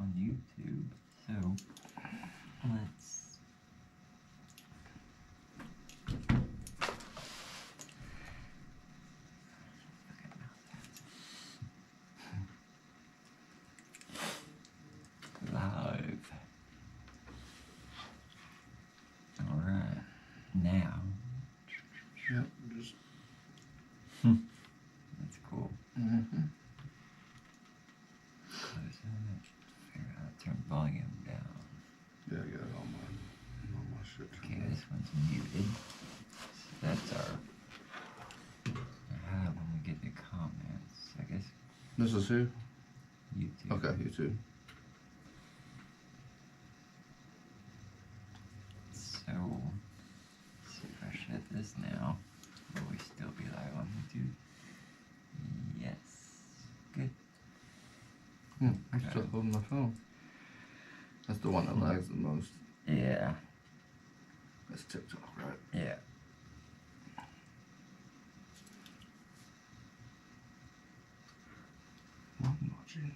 on YouTube. So let's. Live. All right. Now. Yep. Just. That's cool. Mm-hmm. Close it. Figure out how to turn volume down. Yeah, I got it on my shit. Okay, this one's muted. So that's our. When we get the comments, I guess. This is who? YouTube. Okay, YouTube. So, let's see if I shut this now. Will we still be live on YouTube? Yes. Good. I'm Okay. still holding my phone. That's the one that lags the most. Yeah. That's TikTok, right? Yeah. I'm watching.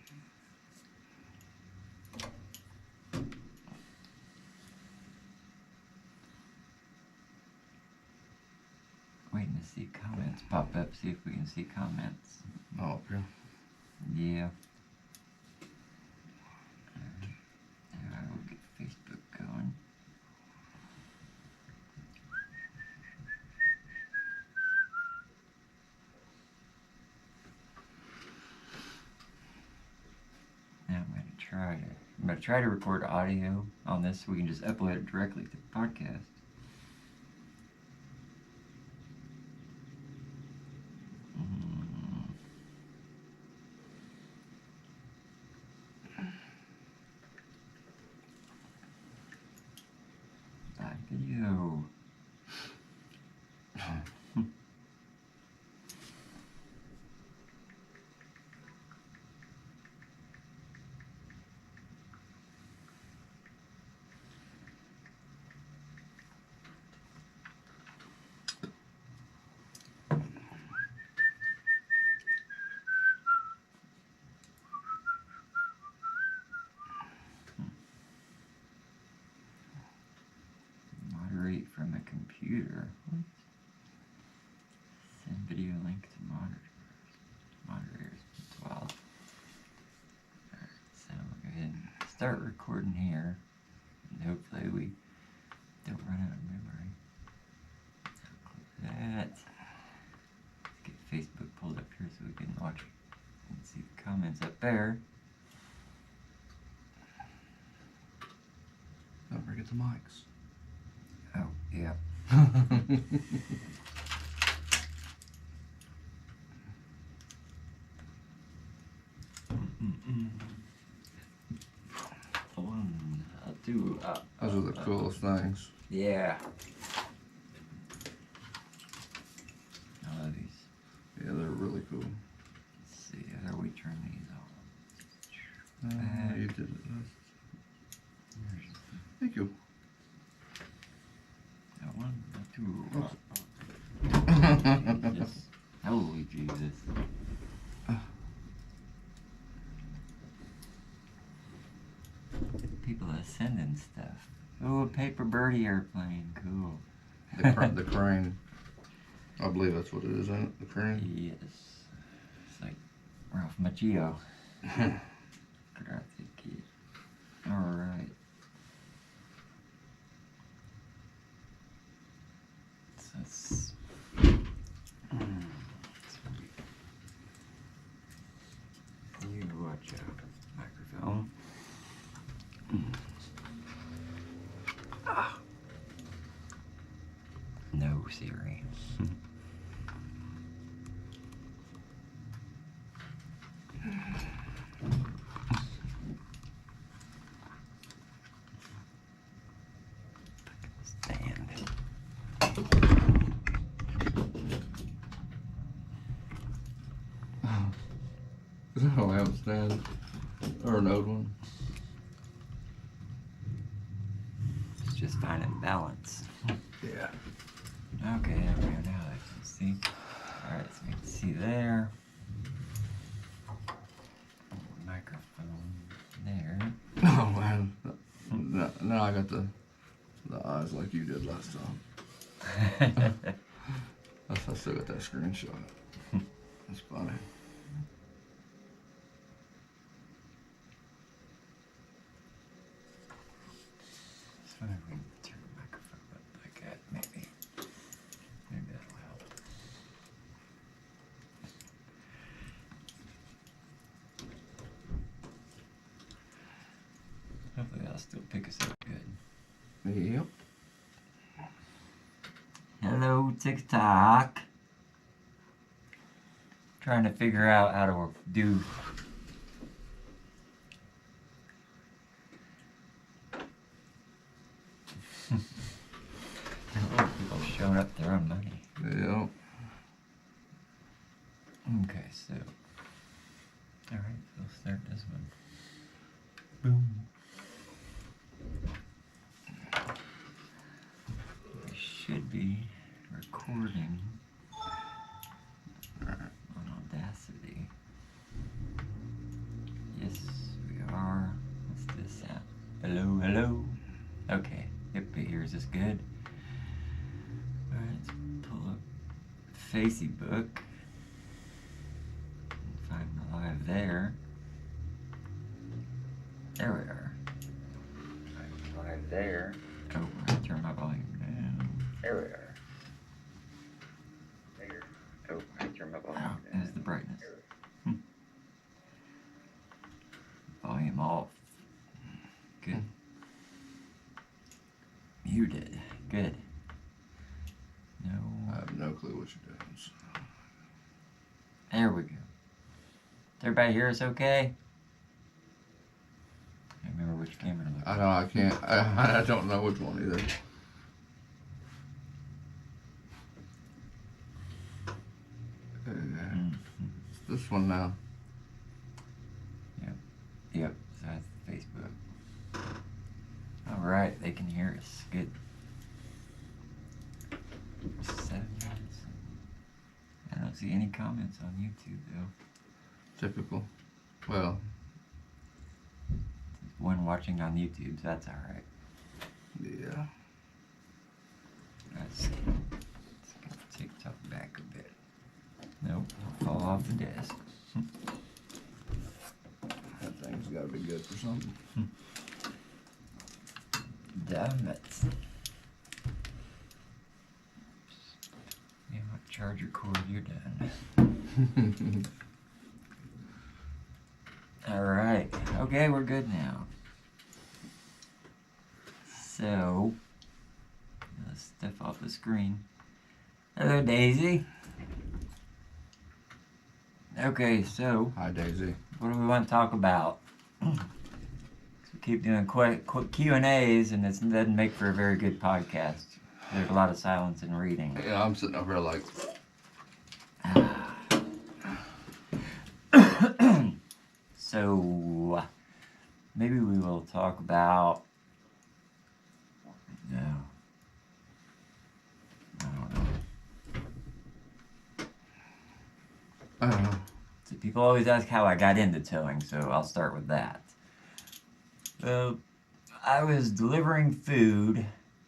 Waiting to see comments pop up. See if we can see comments. Oh, up here. Yeah. Alright, we'll get Facebook going. Now I'm gonna try to record audio on this so we can just upload it directly to the podcast. Live video. Moderate from a computer. What? Send video link to moderators. It's wild. Alright, so we'll go ahead and start recording here. And hopefully we don't run out of memory. Close that. Let's get Facebook pulled up here so we can watch and see the comments up there. Don't forget the mics. Oh, yeah. One, two, Those are the coolest things. yeah. I love these. Yeah, they're really cool. Let's see, how do we turn these on? You did it. Thank you. That one, that two. Jesus. Holy Jesus. People are sending stuff. Oh, a paper birdie airplane. Cool. The crane. I believe that's what it is, isn't it? The crane? Yes. It's like Ralph Macchio. Karate Kid. Alright. So it's... You watch out. Microphone. No, Siri. Stand. Is that a lamp stand? Or an old one? It's just finding balance. Yeah. Okay, there we go. Now I can see. Alright, so we can see there. Microphone there. now I got the eyes like you did last time. I still got that screenshot. That's funny. So if we can turn the microphone up like that, maybe that'll help. Hopefully that'll still pick us up good. Yep. Hello, TikTok. Trying to figure out how to do. People showing up their own money. Yep. Okay, so. Alright, so we'll start this one. Boom. We should be recording on Audacity. Yes, we are. What's this at? Hello, hello. Okay, yep, here's this good. Alright, let's pull up Facebook. Find the live there. There we are. Find the live there. Oh, I'm gonna turn my volume down. There we are. There. Oh, I turn my volume down. There's the brightness. Volume off. Good. Muted. Good. No. I have no clue what you're doing. So. There we go. Does everybody hear us okay? I can't remember which camera to look I know I can't. I don't know which one either. It's this one now. Yep, so that's Facebook. Alright, they can hear us. Good. 7 minutes. I don't see any comments on YouTube though. Typical. Well. One watching on YouTube, so that's alright. Yeah. Let's get TikTok back a bit. Nope, I'll fall off the desk. That thing's gotta be good for something. Damn it. Yeah, my charger cord, you're done. Alright, okay, we're good now. So, let's step off the screen. Hello, Daisy. Okay, so, Hi, Daisy. what do we want to talk about? We keep doing quick Q&As, and it doesn't make for a very good podcast. There's a lot of silence and reading. Yeah, I'm sitting over here like. So, maybe we will talk about. No. I don't know. So people always ask how I got into towing, so I'll start with that. Well, I was delivering food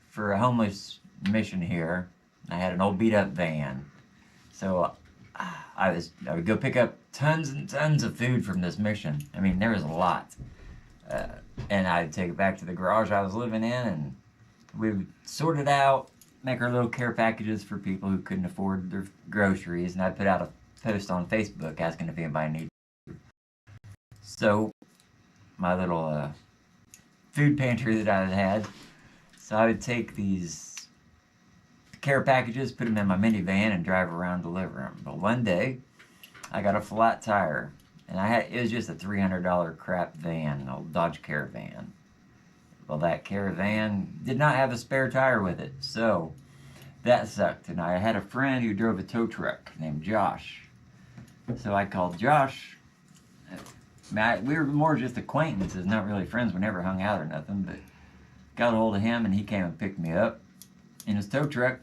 for a homeless mission here. I had an old beat up van. So I would go pick up tons and tons of food from this mission. I mean, there was a lot. And I'd take it back to the garage I was living in, and we would sort it out, make our little care packages for people who couldn't afford their groceries, and I'd put out a post on Facebook asking if anybody needed food. So, my little food pantry that I had, so I would take these care packages, put them in my minivan, and drive around deliver them. But one day, I got a flat tire, and it was just a $300 crap van, an old Dodge Caravan. Well, that Caravan did not have a spare tire with it, so that sucked. And I had a friend who drove a tow truck named Josh. So I called Josh. We were more just acquaintances, not really friends. We never hung out or nothing, but got a hold of him, and he came and picked me up in his tow truck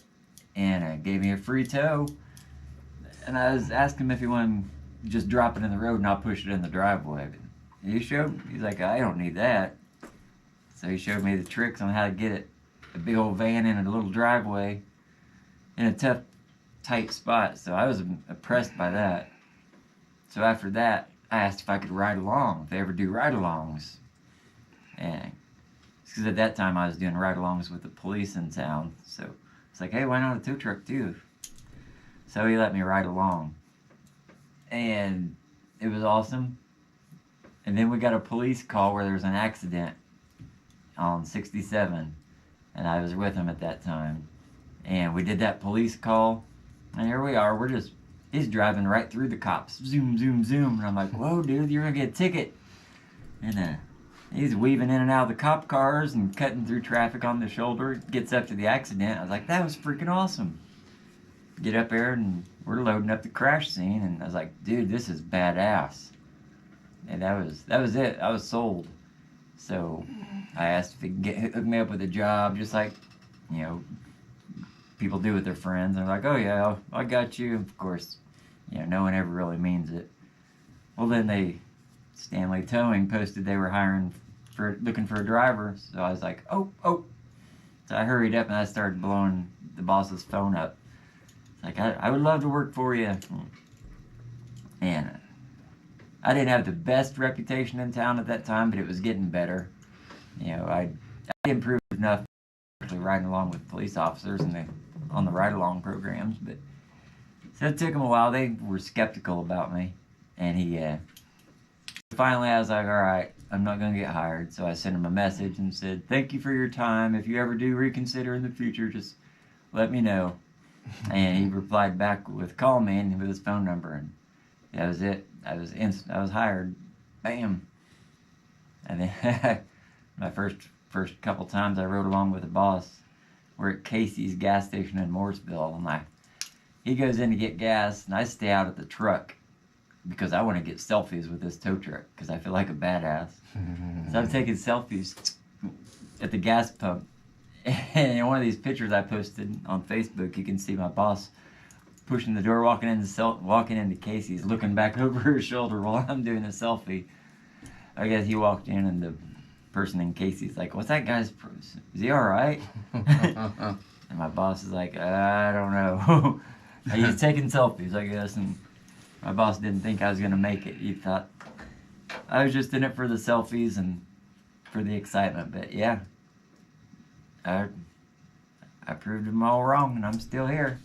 and gave me a free tow. And I was asking him if he wanted to just drop it in the road and I'll push it in the driveway. But he's like, I don't need that. So he showed me the tricks on how to get a big old van in a little driveway in a tough, tight spot. So I was impressed by that. So after that, I asked if I could ride along, if they ever do ride-alongs. And because at that time I was doing ride-alongs with the police in town. So it's like, hey, why not a tow truck too? So he let me ride along. And it was awesome. And then we got a police call where there was an accident on 67. And I was with him at that time. And we did that police call. And here we are. He's driving right through the cops. Zoom, zoom, zoom. And I'm like, whoa, dude, you're going to get a ticket. And he's weaving in and out of the cop cars and cutting through traffic on the shoulder. Gets up to the accident. I was like, that was freaking awesome. Get up there and we're loading up the crash scene. And I was like, dude, this is badass. And that was it. I was sold. So I asked if he could hook me up with a job, just like, people do with their friends. And they're like, oh yeah, I got you. Of course, no one ever really means it. Well, then Stanley Towing posted they were looking for a driver. So I was like, oh. So I hurried up and I started blowing the boss's phone up. It's like, I would love to work for you. And I didn't have the best reputation in town at that time, but it was getting better. I improved enough actually riding along with police officers and on the ride-along programs, but so it took them a while. They were skeptical about me, and finally I was like, all right, I'm not going to get hired. So I sent him a message and said, thank you for your time. If you ever do reconsider in the future, just let me know. And he replied back with call me and with his phone number, and that was it. I was hired. Bam. And then my first couple times I rode along with the boss. We're at Casey's gas station in Mooresville, and he goes in to get gas, and I stay out at the truck because I want to get selfies with this tow truck because I feel like a badass. So I'm taking selfies at the gas pump. And in one of these pictures I posted on Facebook, you can see my boss pushing the door, walking into Casey's, looking back over his shoulder while I'm doing a selfie. I guess he walked in and the person in Casey's like, what's that guy's, is he alright? And my boss is like, I don't know. He's taking selfies, I guess, and my boss didn't think I was going to make it. He thought I was just in it for the selfies and for the excitement, but yeah, I proved them all wrong and I'm still here.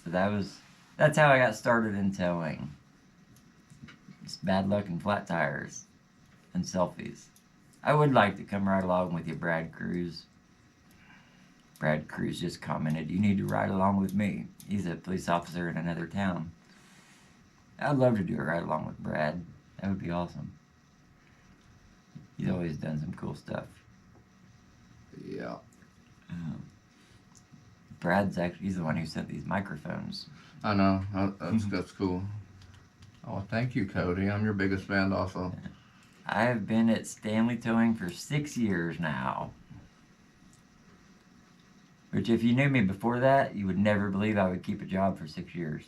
So that's how I got started in towing. Just bad luck and flat tires and selfies. I would like to come right along with you, Brad Cruz. Brad Cruz just commented, you need to ride along with me. He's a police officer in another town. I'd love to do a ride along with Brad. That would be awesome. He's always done some cool stuff. Yeah. He's the one who sent these microphones. I know. That's cool. Oh, thank you, Cody. I'm your biggest fan also. I have been at Stanley Towing for 6 years now. Which, if you knew me before that, you would never believe I would keep a job for 6 years.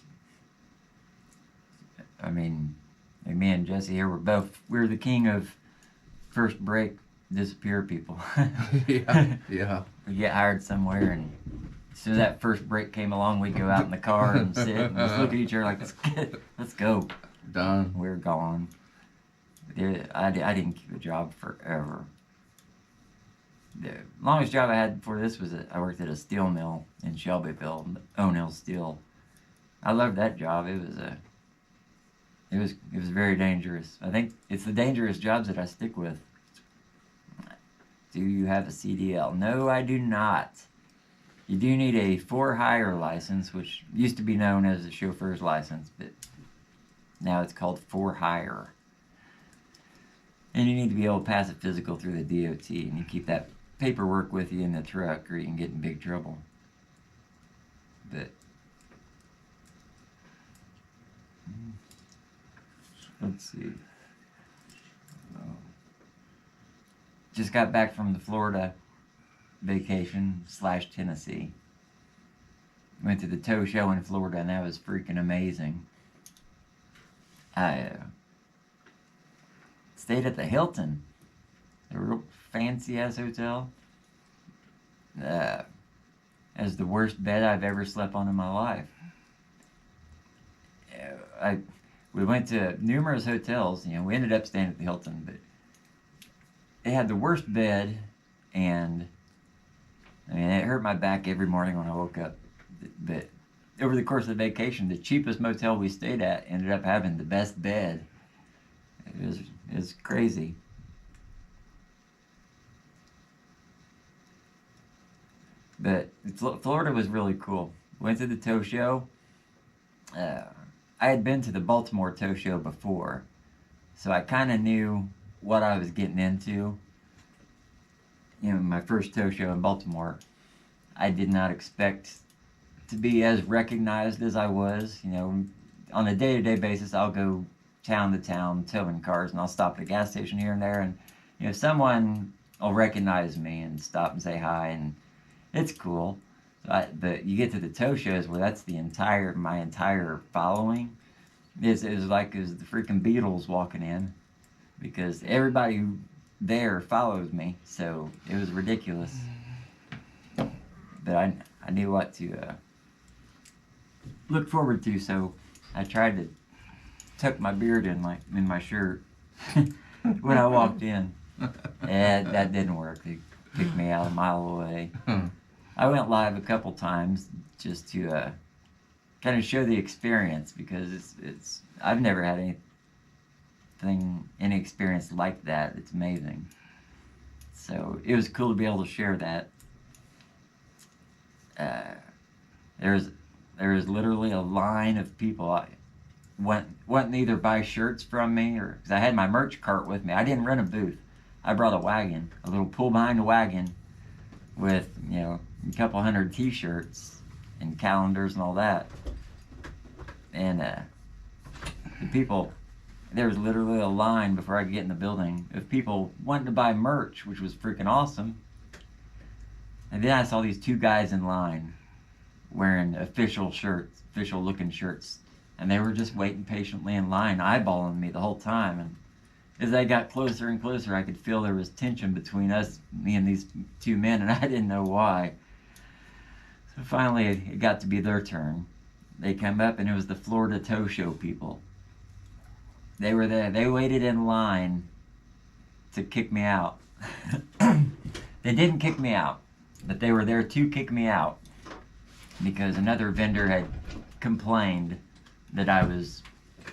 I mean, me and Jesse here, we're the king of first break, disappear people. Yeah. We get hired somewhere, and as soon as that first break came along, we'd go out in the car and sit and just look at each other like, let's go. Done. We're gone. I didn't keep a job forever. The longest job I had before this was I worked at a steel mill in Shelbyville, O'Neill Steel. I loved that job. It was very dangerous. I think it's the dangerous jobs that I stick with. Do you have a CDL? No, I do not. You do need a for-hire license, which used to be known as a chauffeur's license, but now it's called for-hire. And you need to be able to pass a physical through the DOT, and you keep that paperwork with you in the truck, or you can get in big trouble. But let's see. Just got back from the Florida vacation / Tennessee. Went to the tow show in Florida, and that was freaking amazing. I stayed at the Hilton. a real fancy ass hotel. As the worst bed I've ever slept on in my life. We went to numerous hotels. You know, we ended up staying at the Hilton, but it had the worst bed, and I mean, it hurt my back every morning when I woke up. But over the course of the vacation, the cheapest motel we stayed at ended up having the best bed. It was crazy. But Florida was really cool. Went to the tow show. I had been to the Baltimore tow show before, so I kind of knew what I was getting into. You know, my first tow show in Baltimore, I did not expect to be as recognized as I was. You know, on a day-to-day basis, I'll go town to town towing cars, and I'll stop at a gas station here and there, and you know, someone will recognize me and stop and say hi, and it's cool. But you get to the tow shows where that's my entire following. It was like it was the freaking Beatles walking in, because everybody there follows me, so it was ridiculous. But I knew what to look forward to, so I tried to tuck my beard in my shirt when I walked in. And that didn't work. They kicked me out a mile away. I went live a couple times just to kind of show the experience, because it's I've never had any experience like that. It's amazing. So it was cool to be able to share that. There was literally a line of people wanting to either buy shirts from me, or because I had my merch cart with me. I didn't rent a booth. I brought a wagon, a little pull behind the wagon with, you know, a couple hundred t-shirts and calendars and all that. And the people, there was literally a line before I could get in the building of people wanting to buy merch, which was freaking awesome. And then I saw these two guys in line wearing official looking shirts, and they were just waiting patiently in line, eyeballing me the whole time. And as I got closer and closer, I could feel there was tension between me and these two men, and I didn't know why. So finally, it got to be their turn. They come up, and it was the Florida Tow Show people. They were there. They waited in line to kick me out. They didn't kick me out, but they were there to kick me out because another vendor had complained that I was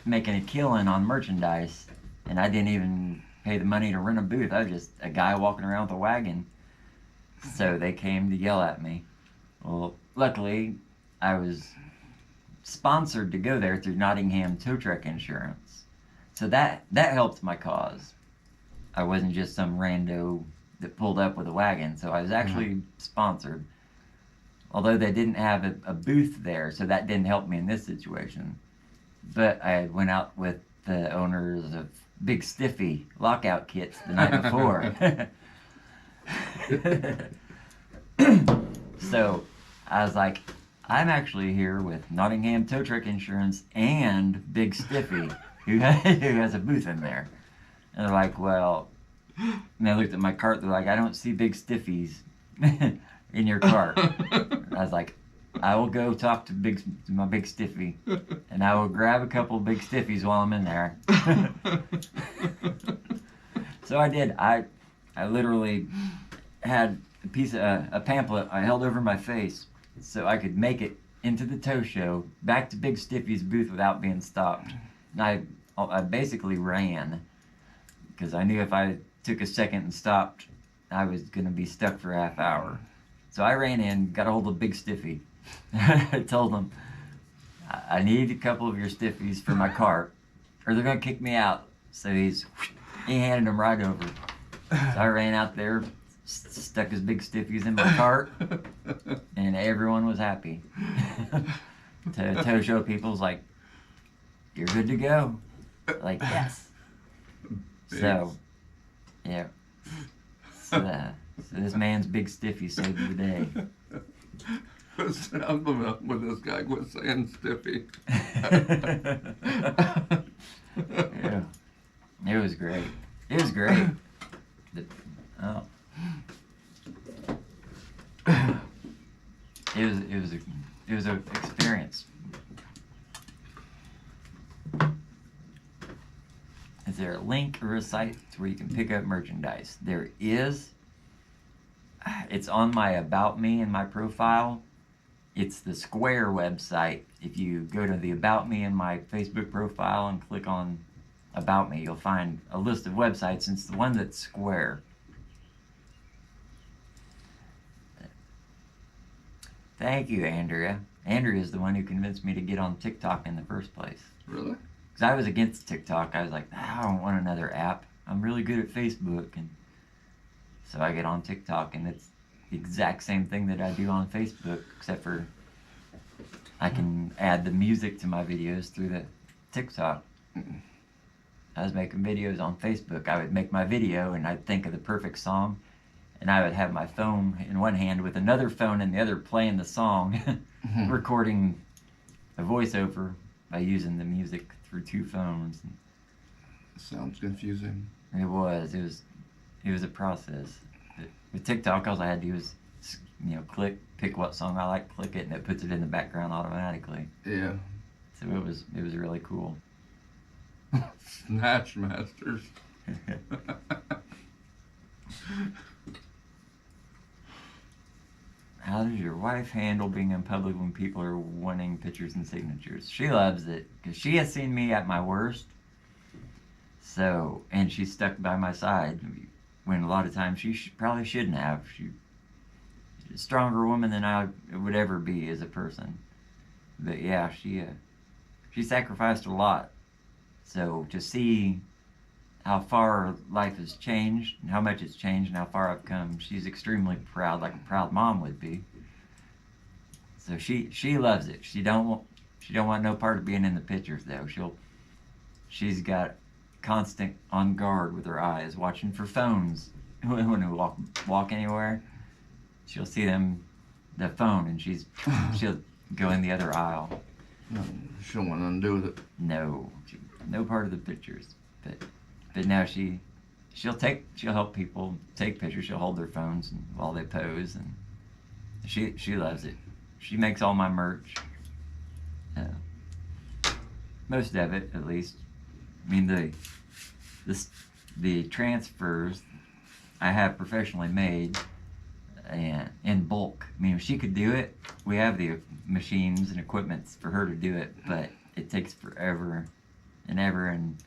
making a killing on merchandise, and I didn't even pay the money to rent a booth. I was just a guy walking around with a wagon. So they came to yell at me. Well, luckily, I was sponsored to go there through Nottingham Tow Truck Insurance. So that helped my cause. I wasn't just some rando that pulled up with a wagon, so I was actually sponsored. Although they didn't have a booth there, so that didn't help me in this situation. But I went out with the owners of Big Stiffy lockout kits the night before. So I was like, I'm actually here with Nottingham Tow Truck Insurance and Big Stiffy, who has a booth in there. And they're like, well, and they looked at my cart, they're like, I don't see Big Stiffies in your cart. I was like, I will go talk to my Big Stiffy, and I will grab a couple of Big Stiffies while I'm in there. So I did. I literally had a pamphlet I held over my face so I could make it into the tow show, back to Big Stiffy's booth without being stopped. And I basically ran, because I knew if I took a second and stopped, I was going to be stuck for a half hour. So I ran in, got a hold of Big Stiffy. I told him, I need a couple of your Stiffies for my cart, or they're going to kick me out. So he handed them right over. So I ran out there, stuck his Big Stiffies in my cart, and everyone was happy. Tow show people's like, you're good to go. Like, yes. So, yeah. So this man's Big Stiffy saved the day. I'm with this guy quit saying Stiffy. Yeah. It was great. It was great. Oh. It was a experience. Is there a link or a site where you can pick up merchandise? There is. It's on my About Me in my profile. It's the Square website. If you go to the About Me in my Facebook profile and click on About Me, you'll find a list of websites, and it's the one that's Square. Thank you, Andrea. Andrea is the one who convinced me to get on TikTok in the first place. Really? Because I was against TikTok. I was like, I don't want another app. I'm really good at Facebook. And so I get on TikTok, and it's the exact same thing that I do on Facebook, except for I can add the music to my videos through the TikTok. I was making videos on Facebook. I would make my video, and I'd think of the perfect song, and I would have my phone in one hand with another phone in the other playing the song, recording a voiceover by using the music through two phones. Sounds confusing. It was a process. With TikTok, all I had to do was, pick what song I like, click it, and it puts it in the background automatically. Yeah. So it was really cool. Snatch Masters. How does your wife handle being in public when people are wanting pictures and signatures? She loves it, because she has seen me at my worst. So, and she's stuck by my side when a lot of times she probably shouldn't have. She's a stronger woman than I would ever be as a person. But yeah, she sacrificed a lot. So to see how far life has changed and how much it's changed and how far I've come, she's extremely proud, like a proud mom would be. So she loves it. She don't want no part of being in the pictures though. She's got constant on guard with her eyes, watching for phones. When we walk anywhere, she'll see the phone, and she'll go in the other aisle. No, she don't want nothing to do with it. No part of the pictures. But now she'll help people take pictures. She'll hold their phones while they pose, and she loves it. She makes all my merch. Most of it, at least. I mean, the transfers I have professionally made and in bulk. I mean, if she could do it, we have the machines and equipment for her to do it, but it takes forever and ever, and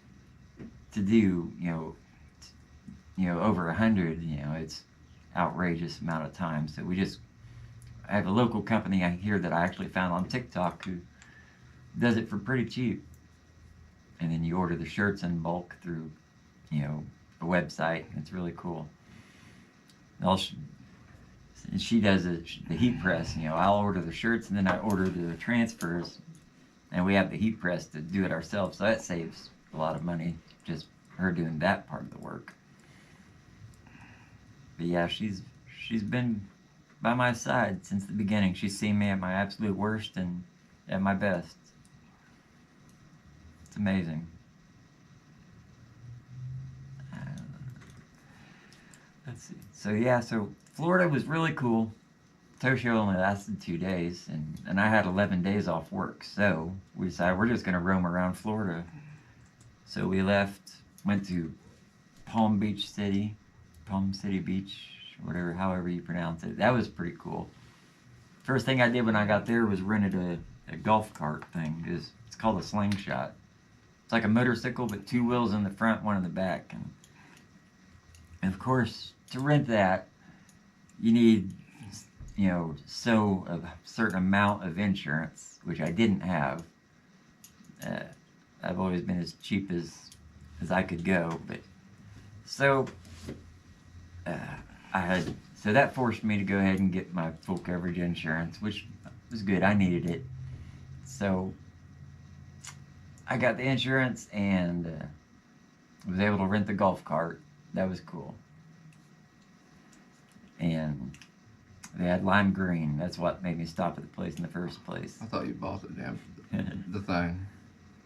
to do, over 100, it's outrageous amount of time. So I have a local company here that I actually found on TikTok who does it for pretty cheap. And then you order the shirts in bulk through, a website. It's really cool. She does the heat press. I'll order the shirts, and then I order the transfers, and we have the heat press to do it ourselves. So that saves a lot of money, just her doing that part of the work. But yeah, she's been by my side since the beginning. She's seen me at my absolute worst and at my best. It's amazing. Let's see. So Florida was really cool. Toshio only lasted 2 days, and I had 11 days off work. So we decided we're just going to roam around Florida. So we went to Palm City Beach, however you pronounce it. That was pretty cool. First thing I did when I got there was rented a golf cart thing. It's called a slingshot. It's like a motorcycle, but 2 wheels in the front, 1 in the back. And of course, to rent that, you need, a certain amount of insurance, which I didn't have. I've always been as cheap as I could go, but so that forced me to go ahead and get my full coverage insurance, which was good. I needed it. So I got the insurance and was able to rent the golf cart. That was cool. And they had lime green. That's what made me stop at the place in the first place. I thought you bought the thing.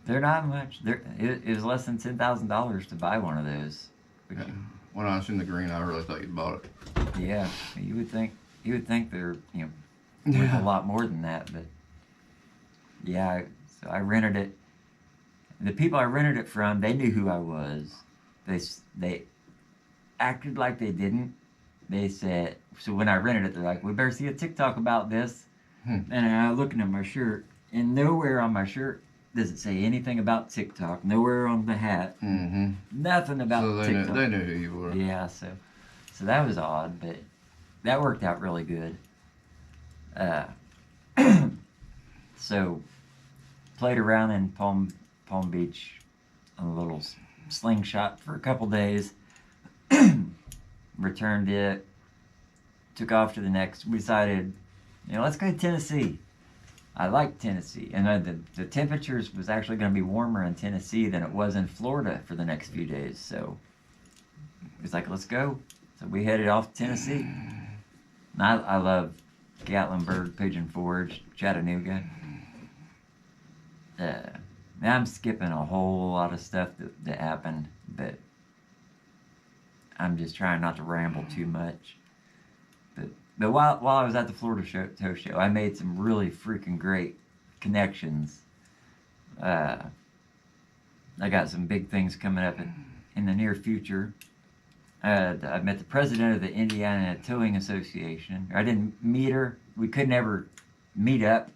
They're not much. It was less than $10,000 to buy one of those. Yeah. when I seen the green, I really thought you'd bought it. Yeah, you would think they're worth a lot more than that, but yeah. So I rented it. The people I rented it from, they knew who I was. They acted like they didn't. They said, so when I rented it, they're like, "We better see a TikTok about this." And I'm looking at my shirt, and nowhere on my shirt does it say anything about TikTok. Nowhere on the hat. Mm-hmm. Nothing about So TikTok. they knew who you were. Yeah, so that was odd, but that worked out really good. So played around in Palm Beach on a little slingshot for a couple days. Returned it. Took off to the next. We decided, let's go to Tennessee. I like Tennessee, and the temperatures was actually going to be warmer in Tennessee than it was in Florida for the next few days. So it's like, let's go. So we headed off to Tennessee. And I love Gatlinburg, Pigeon Forge, Chattanooga. Now I'm skipping a whole lot of stuff that happened, but I'm just trying not to ramble too much. But while I was at the Florida Tow Show, I made some really freaking great connections. I got some big things coming up in the near future. I met the president of the Indiana Towing Association. I didn't meet her. We could never meet up.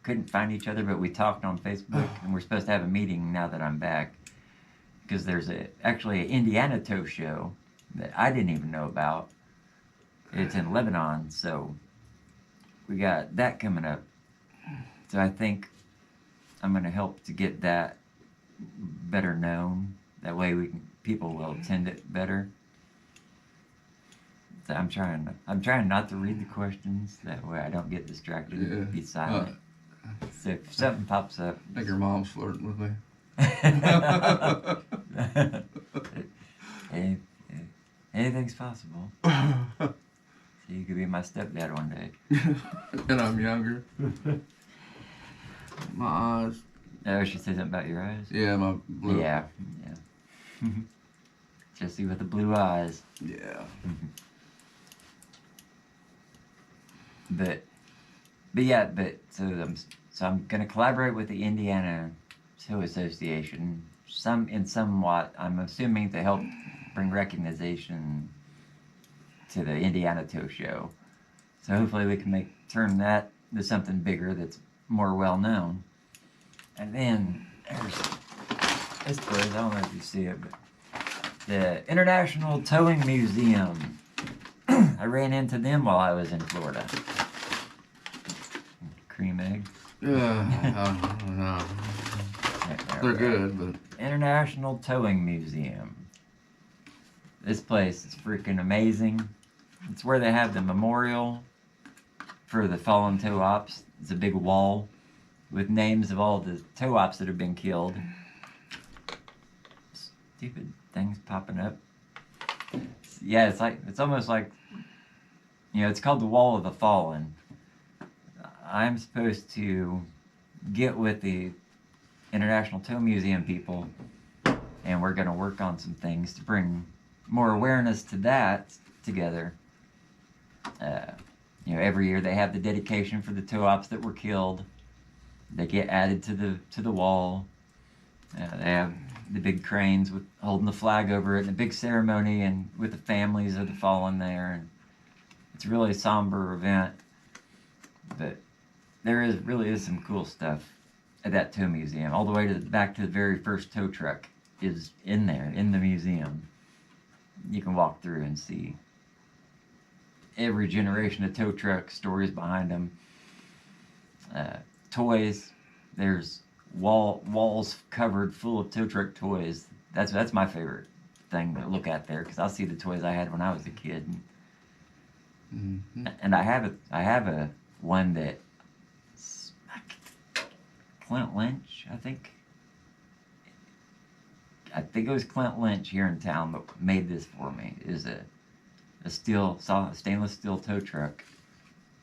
Couldn't find each other, but we talked on Facebook, and we're supposed to have a meeting now that I'm back. Because there's actually an Indiana Tow Show that I didn't even know about. It's in Lebanon, so we got that coming up. So I think I'm going to help to get that better known. That way people will attend it better. So I'm trying not to read the questions. That way I don't get distracted and be silent. So if something pops up, I think your mom's flirting with me. Anything's possible. So you could be my stepdad one day. And I'm younger. My eyes. Oh, she said something about your eyes? Yeah, my blue. Yeah. Jesse with the blue eyes. Yeah. But so I'm gonna collaborate with the Indiana Tow Association. Somewhat, I'm assuming, to help bring recognition to the Indiana Tow Show. So hopefully we can turn that into something bigger that's more well known. And then there's this place, I don't know if you see it, but the International Towing Museum. I ran into them while I was in Florida. Cream egg. Yeah, I don't know. They're good, but International Towing Museum. This place is freaking amazing. It's where they have the memorial for the fallen tow ops. It's a big wall with names of all the tow ops that have been killed. Stupid things popping up. Yeah, it's almost like, it's called the Wall of the Fallen. I'm supposed to get with the International Tow Museum people, and we're going to work on some things to bring more awareness to that together. Every year they have the dedication for the tow ops that were killed. They get added to the wall. They have the big cranes with holding the flag over it, and a big ceremony, and with the families of the fallen there. And it's a really somber event, but there really is some cool stuff at that tow museum. All the way back to the very first tow truck is in there in the museum. You can walk through and see every generation of tow truck stories behind them. Toys, there's walls covered full of tow truck toys. That's my favorite thing to look at there, because I'll see the toys I had when I was a kid. And I have a one that Clint Lynch, I think it was Clint Lynch here in town that made this for me. It is a stainless steel tow truck.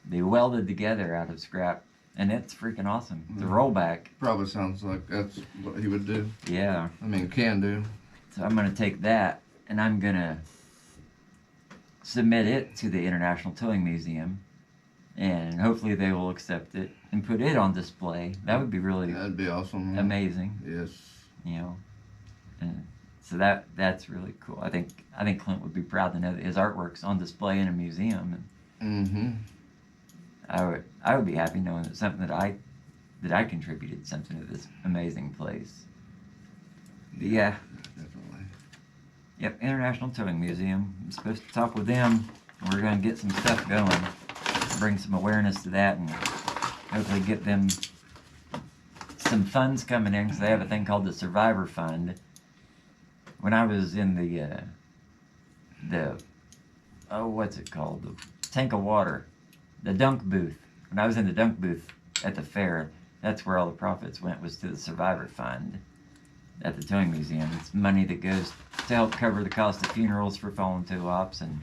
They welded together out of scrap, and it's freaking awesome. The rollback. Probably sounds like that's what he would do. Yeah. I mean, can do. So I'm gonna take that, and I'm gonna submit it to the International Towing Museum, and hopefully they will accept it and put it on display. That would be really That'd be awesome. amazing, Yes. you know. And so that's really cool. I think Clint would be proud to know that his artwork's on display in a museum. And Mm-hmm. I would be happy knowing that something that I contributed something to this amazing place. But yeah. Definitely. Yep, International Towing Museum. I'm supposed to talk with them. We're going to get some stuff going, bring some awareness to that, and hopefully get them some funds coming in, because they have a thing called the Survivor Fund. When I was in the what's it called? The tank of water, the dunk booth. When I was in the dunk booth at the fair, that's where all the profits went, was to the Survivor Fund at the Towing Museum. It's money that goes to help cover the cost of funerals for fallen tow ops, and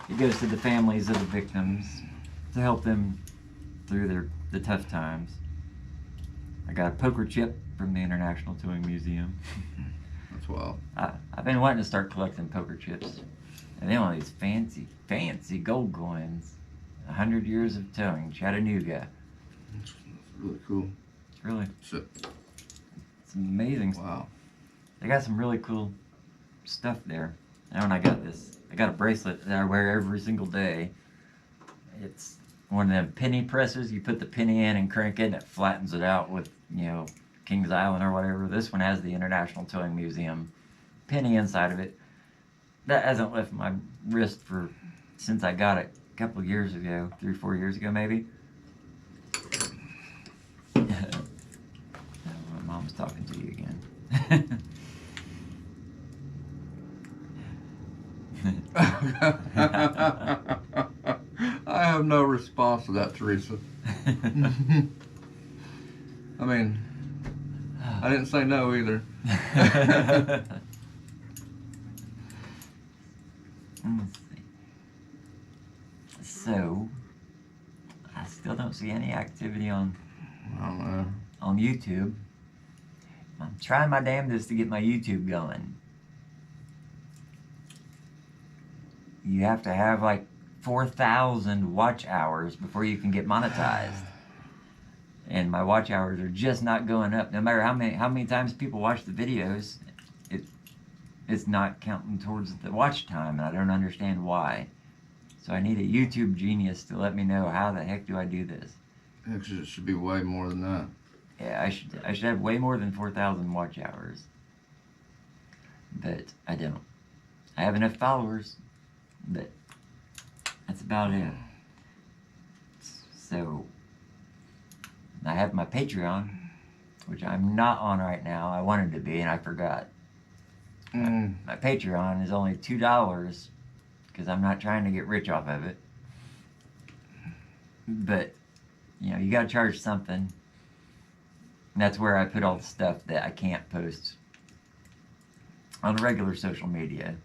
it goes to the families of the victims to help them through the tough times. I got a poker chip from the International Towing Museum. That's wild. I've been wanting to start collecting poker chips, and they want these fancy gold coins. 100 years of towing, Chattanooga. That's really cool. It's really, So, it's amazing. wow. They got some really cool stuff there. And I got a bracelet that I wear every single day. It's one of them penny presses. You put the penny in and crank it, and it flattens it out with, Kings Island or whatever. This one has the International Towing Museum penny inside of it. That hasn't left my wrist since I got it a couple of years ago, 3 or 4 years ago maybe. My mom's talking to you again. I have no response to that, Teresa. I mean, I didn't say no either. Let's see. So, I still don't see any activity on I don't know. YouTube. I'm trying my damnedest to get my YouTube going. You have to have like 4,000 watch hours before you can get monetized. And my watch hours are just not going up. No matter how many times people watch the videos, it's not counting towards the watch time, and I don't understand why. So I need a YouTube genius to let me know, how the heck do I do this? Actually, it should be way more than that. Yeah, I should have way more than 4,000 watch hours. But I don't. I have enough followers, but that's about it. So I have my Patreon, which I'm not on right now. I wanted to be, and I forgot. My Patreon is only $2 because I'm not trying to get rich off of it. But, you gotta charge something. And that's where I put all the stuff that I can't post on regular social media.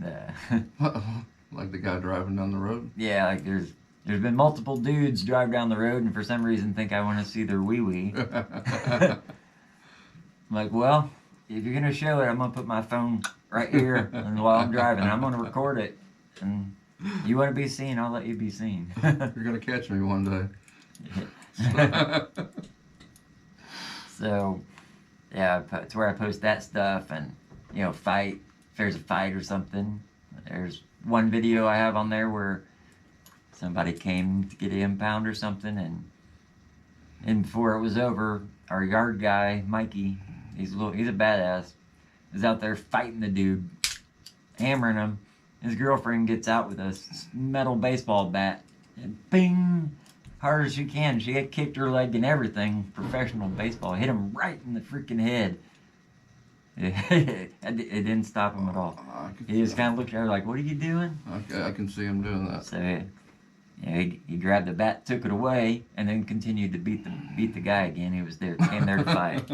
Like the guy driving down the road? Yeah, like there's been multiple dudes drive down the road and for some reason think I want to see their wee-wee. I'm like, well, if you're going to show it, I'm going to put my phone right here, and while I'm driving, I'm going to record it. And you want to be seen, I'll let you be seen. You're going to catch me one day. So, yeah, it's where I post that stuff, and, fight. If there's a fight or something. There's one video I have on there where somebody came to get an impound or something, and before it was over, our yard guy, Mikey, he's a badass, is out there fighting the dude, hammering him. His girlfriend gets out with a metal baseball bat, and bing, hard as she can. She had kicked her leg and everything. Professional baseball hit him right in the freaking head. It didn't stop him at all. He just kind of looked at her like, "What are you doing?" I can see him doing that. So, he grabbed the bat, took it away, and then continued to beat the guy again. He was there, came there to fight.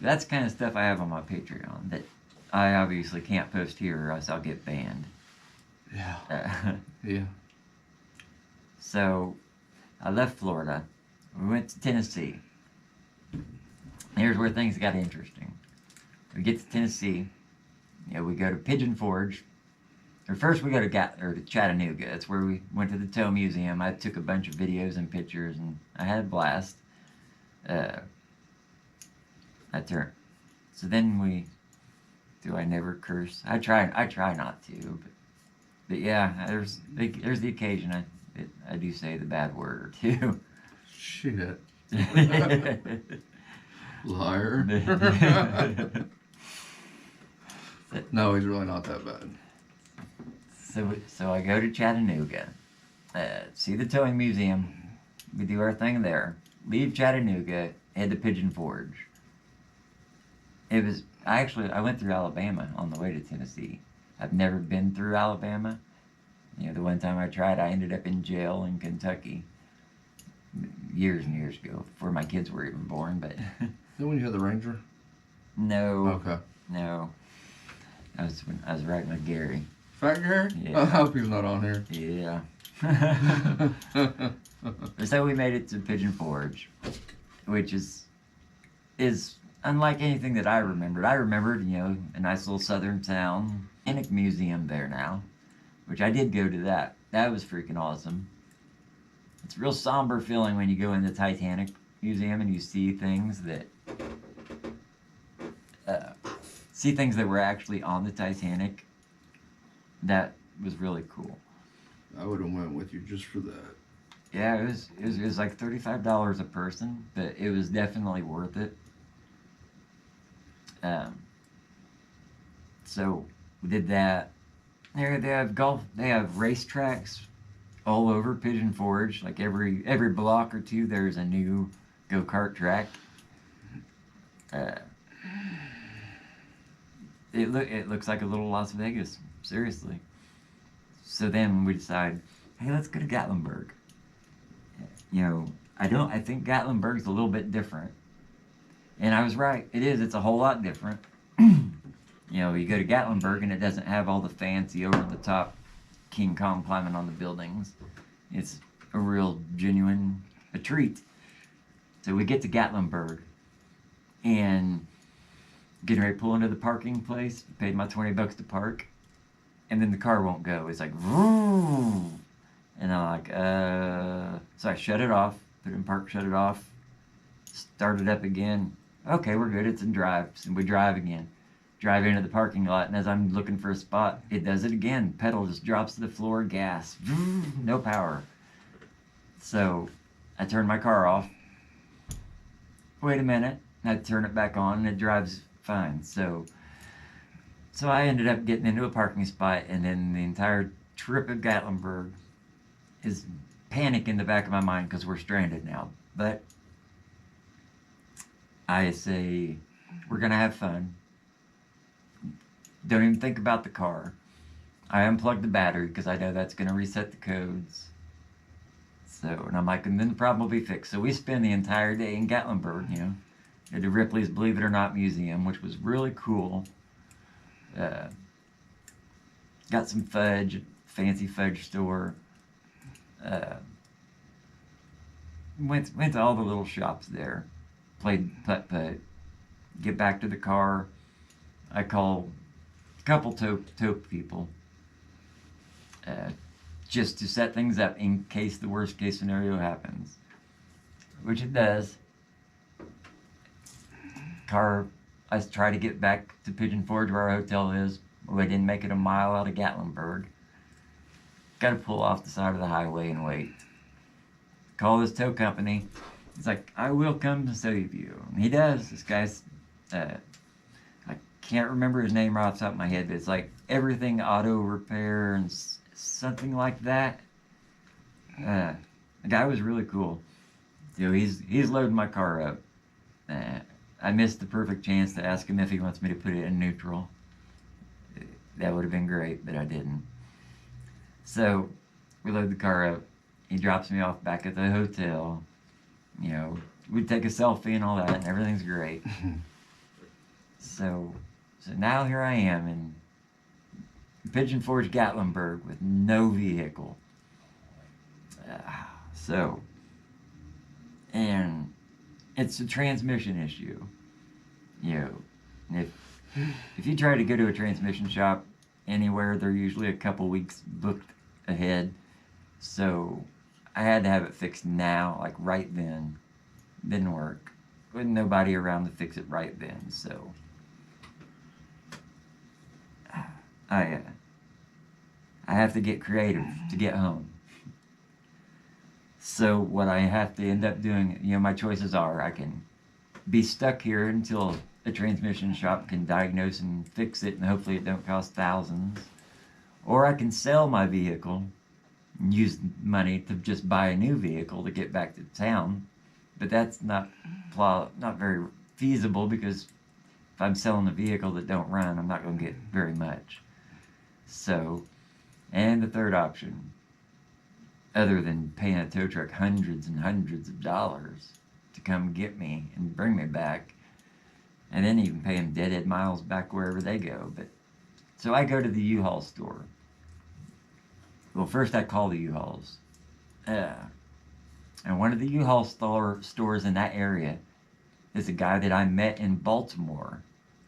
That's kind of stuff I have on my Patreon that I obviously can't post here, or else I'll get banned. Yeah. Yeah. So, I left Florida. We went to Tennessee. Here's where things got interesting. We get to Tennessee. we go to Pigeon Forge. Or first we go to Chattanooga. That's where we went to the Tow Museum. I took a bunch of videos and pictures, and I had a blast. I turned. So then do I never curse? I try not to, but yeah, there's the occasion I do say the bad word or two. Shit. Liar. No, he's really not that bad. So I go to Chattanooga, see the towing museum. We do our thing there. Leave Chattanooga, head to Pigeon Forge. I went through Alabama on the way to Tennessee. I've never been through Alabama. The one time I tried, I ended up in jail in Kentucky years and years ago, before my kids were even born. But Then when you had the Ranger? no, Okay. no, I was riding with Gary. Fat Gary? Yeah. I hope he's not on here. Yeah. So we made it to Pigeon Forge, which is unlike anything that I remembered. I remembered, a nice little southern town, Titanic Museum there now, which I did go to that. That was freaking awesome. It's a real somber feeling when you go in the Titanic Museum and you see things that were actually on the Titanic. That was really cool. I would have went with you just for that. Yeah, it was like $35 a person, but it was definitely worth it. So we did that. They have they have racetracks all over Pigeon Forge. Like every block or two, there's a new go-kart track. It looks like a little Las Vegas, seriously. So then we decide, hey, let's go to Gatlinburg. I think Gatlinburg's a little bit different. And I was right. It is. It's a whole lot different. You go to Gatlinburg and it doesn't have all the fancy over-the-top King Kong climbing on the buildings. It's a real genuine treat. So we get to Gatlinburg and getting ready to pull into the parking place. Paid my $20 to park. And then the car won't go. It's like, vroom. And I'm like, so I shut it off, put it in park, shut it off, start it up again. Okay, we're good, it's in drive. So we drive again. Drive into the parking lot, and as I'm looking for a spot, it does it again. Pedal just drops to the floor, gas, no power. So I turn my car off. Wait a minute, I turn it back on, and it drives fine. So I ended up getting into a parking spot, and then the entire trip of Gatlinburg is panic in the back of my mind because we're stranded now. But I say, we're going to have fun. Don't even think about the car. I unplugged the battery because I know that's going to reset the codes. And I'm like, and then the problem will be fixed. So we spend the entire day in Gatlinburg, at the Ripley's Believe It or Not Museum, which was really cool. Got some fudge, fancy fudge store. Went to all the little shops there, played putt-putt, get back to the car. I call a couple tow people just to set things up in case the worst case scenario happens, which it does. I try to get back to Pigeon Forge where our hotel is. I didn't make it a mile out of Gatlinburg. Got to pull off the side of the highway and wait. Call this tow company. He's like, I will come to save you. And he does. This guy's, I can't remember his name right off the top of my head, but it's like Everything Auto Repair and something like that. The guy was really cool. He's loading my car up. I missed the perfect chance to ask him if he wants me to put it in neutral. That would have been great, but I didn't. So we load the car up. He drops me off back at the hotel. We take a selfie and all that, and everything's great. So now here I am in Pigeon Forge, Gatlinburg, with no vehicle. And it's a transmission issue. If if you try to go to a transmission shop anywhere, they're usually a couple weeks booked ahead. So I had to have it fixed now, like right then. Didn't work. With nobody around to fix it right then, so I have to get creative to get home. So what I have to end up doing, my choices are I can be stuck here until a transmission shop can diagnose and fix it, and hopefully it don't cost thousands, or I can sell my vehicle and use money to just buy a new vehicle to get back to town. But that's not very feasible, because if I'm selling a vehicle that don't run, I'm not going to get very much. So, and the third option, other than paying a tow truck hundreds and hundreds of dollars to come get me and bring me back, and then even pay them deadhead miles back wherever they go. But so I go to the U-Haul store. Well, first I call the U-Hauls. And one of the U-Haul stores in that area is a guy that I met in Baltimore,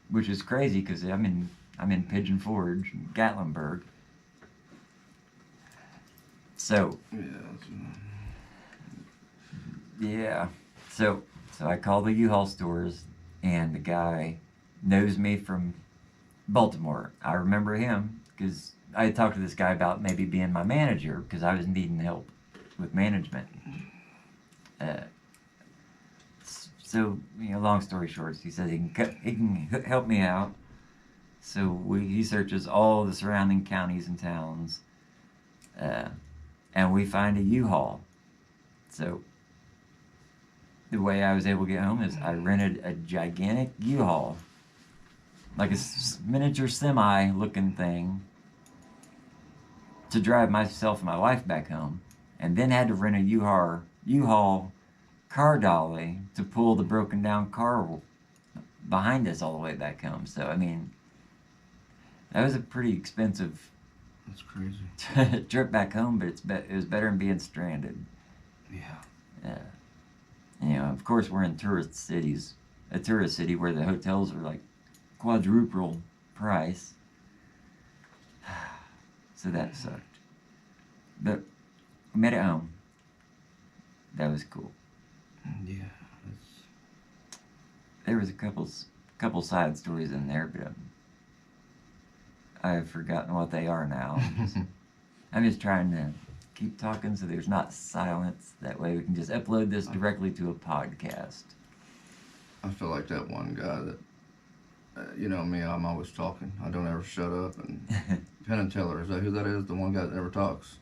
which is crazy because I'm in Pigeon Forge, Gatlinburg. So yeah, so I call the U-Haul stores, and the guy knows me from Baltimore. I remember him because I had talked to this guy about maybe being my manager because I was needing help with management. So long story short, he says he can help me out. So he searches all the surrounding counties and towns, and we find a U-Haul. So the way I was able to get home is I rented a gigantic U-Haul, like a miniature semi-looking thing, to drive myself and my wife back home, and then had to rent a U-Haul car dolly to pull the broken down car behind us all the way back home. So that was a pretty expensive That's crazy. trip back home, but it was better than being stranded. Yeah. Of course, we're in a tourist city where the hotels are like quadruple price. So that sucked. But we made it home. That was cool. Yeah. There was a couple side stories in there, but I've forgotten what they are now. I'm just trying to keep talking so there's not silence. That way we can just upload this directly to a podcast. I feel like that one guy that, me, I'm always talking. I don't ever shut up. And Penn and Teller, is that who that is? The one guy that never talks?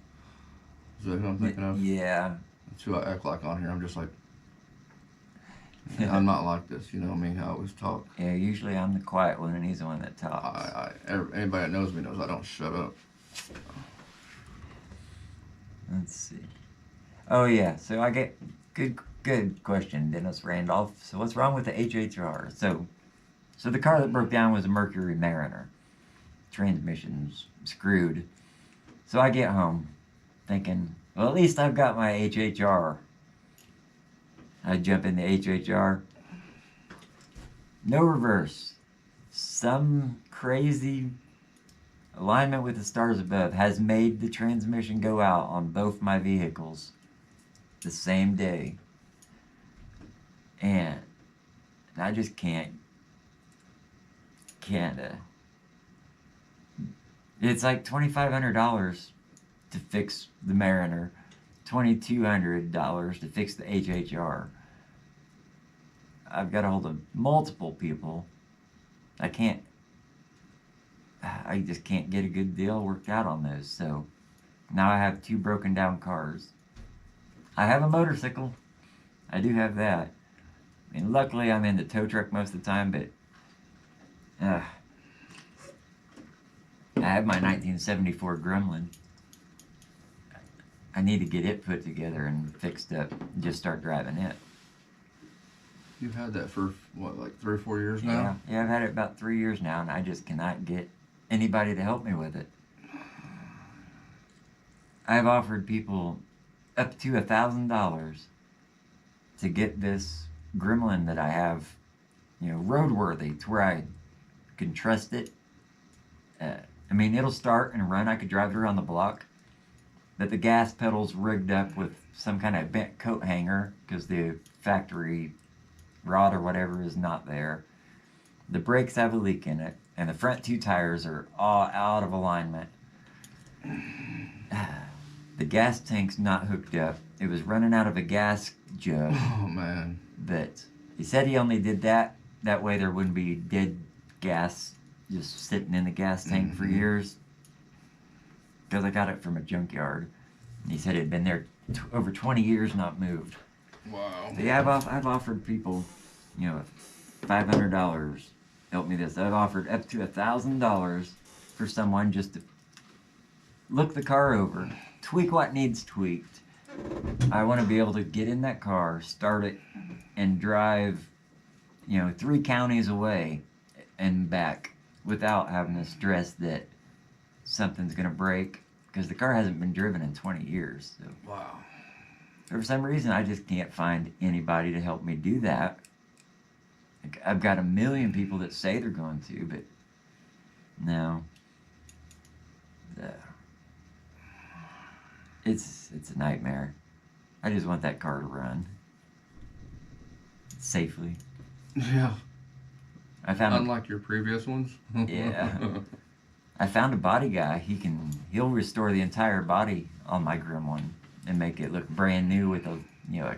Is that who I'm thinking of? Yeah. That's who I act like on here. I'm just like, I'm not like this, me. I always talk. Yeah, usually I'm the quiet one and he's the one that talks. Anybody that knows me knows I don't shut up. Let's see. Oh yeah, so I get good question, Dennis Randolph. So what's wrong with the HHR? So the car that broke down was a Mercury Mariner. Transmission's screwed. So I get home thinking, well, at least I've got my HHR. I jump in the HHR. No reverse. Some crazy alignment with the stars above has made the transmission go out on both my vehicles the same day. And I just can't it's like $2,500 to fix the Mariner, $2,200 to fix the HHR. I've got a hold of multiple people. I just can't get a good deal worked out on those. So now I have 2 broken down cars. I have a motorcycle. I do have that. Luckily I'm in the tow truck most of the time, but I have my 1974 Gremlin. I need to get it put together and fixed up and just start driving it. You've had that for, what, like 3 or 4 years now? Yeah, I've had it about 3 years now, and I just cannot get anybody to help me with it. I've offered people up to $1,000 to get this Gremlin that I have, roadworthy, to where can trust it. I mean, it'll start and run. I could drive it around the block. But the gas pedal's rigged up with some kind of bent coat hanger because the factory rod or whatever is not there. The brakes have a leak in it, and the front two tires are all out of alignment. The gas tank's not hooked up. It was running out of a gas jug. Oh man. But he said he only did that. That way there wouldn't be dead gas just sitting in the gas tank for years. Because I got it from a junkyard. And he said it had been there over 20 years, not moved. Wow. So yeah, I've offered people, you know, $500. Help me this. I've offered up to $1,000 for someone just to look the car over, tweak what needs tweaked. I want to be able to get in that car, start it, and drive, you know, 3 counties away and back without having to stress that something's going to break, because the car hasn't been driven in 20 years. So Wow. for some reason, I just can't find anybody to help me do that. Like, I've got a million people that say they're going to, but no. It's a nightmare. I just want that car to run safely. Yeah. I found Unlike your previous ones. Yeah. I found a body guy. He'll restore the entire body on my Grim one and make it look brand new with a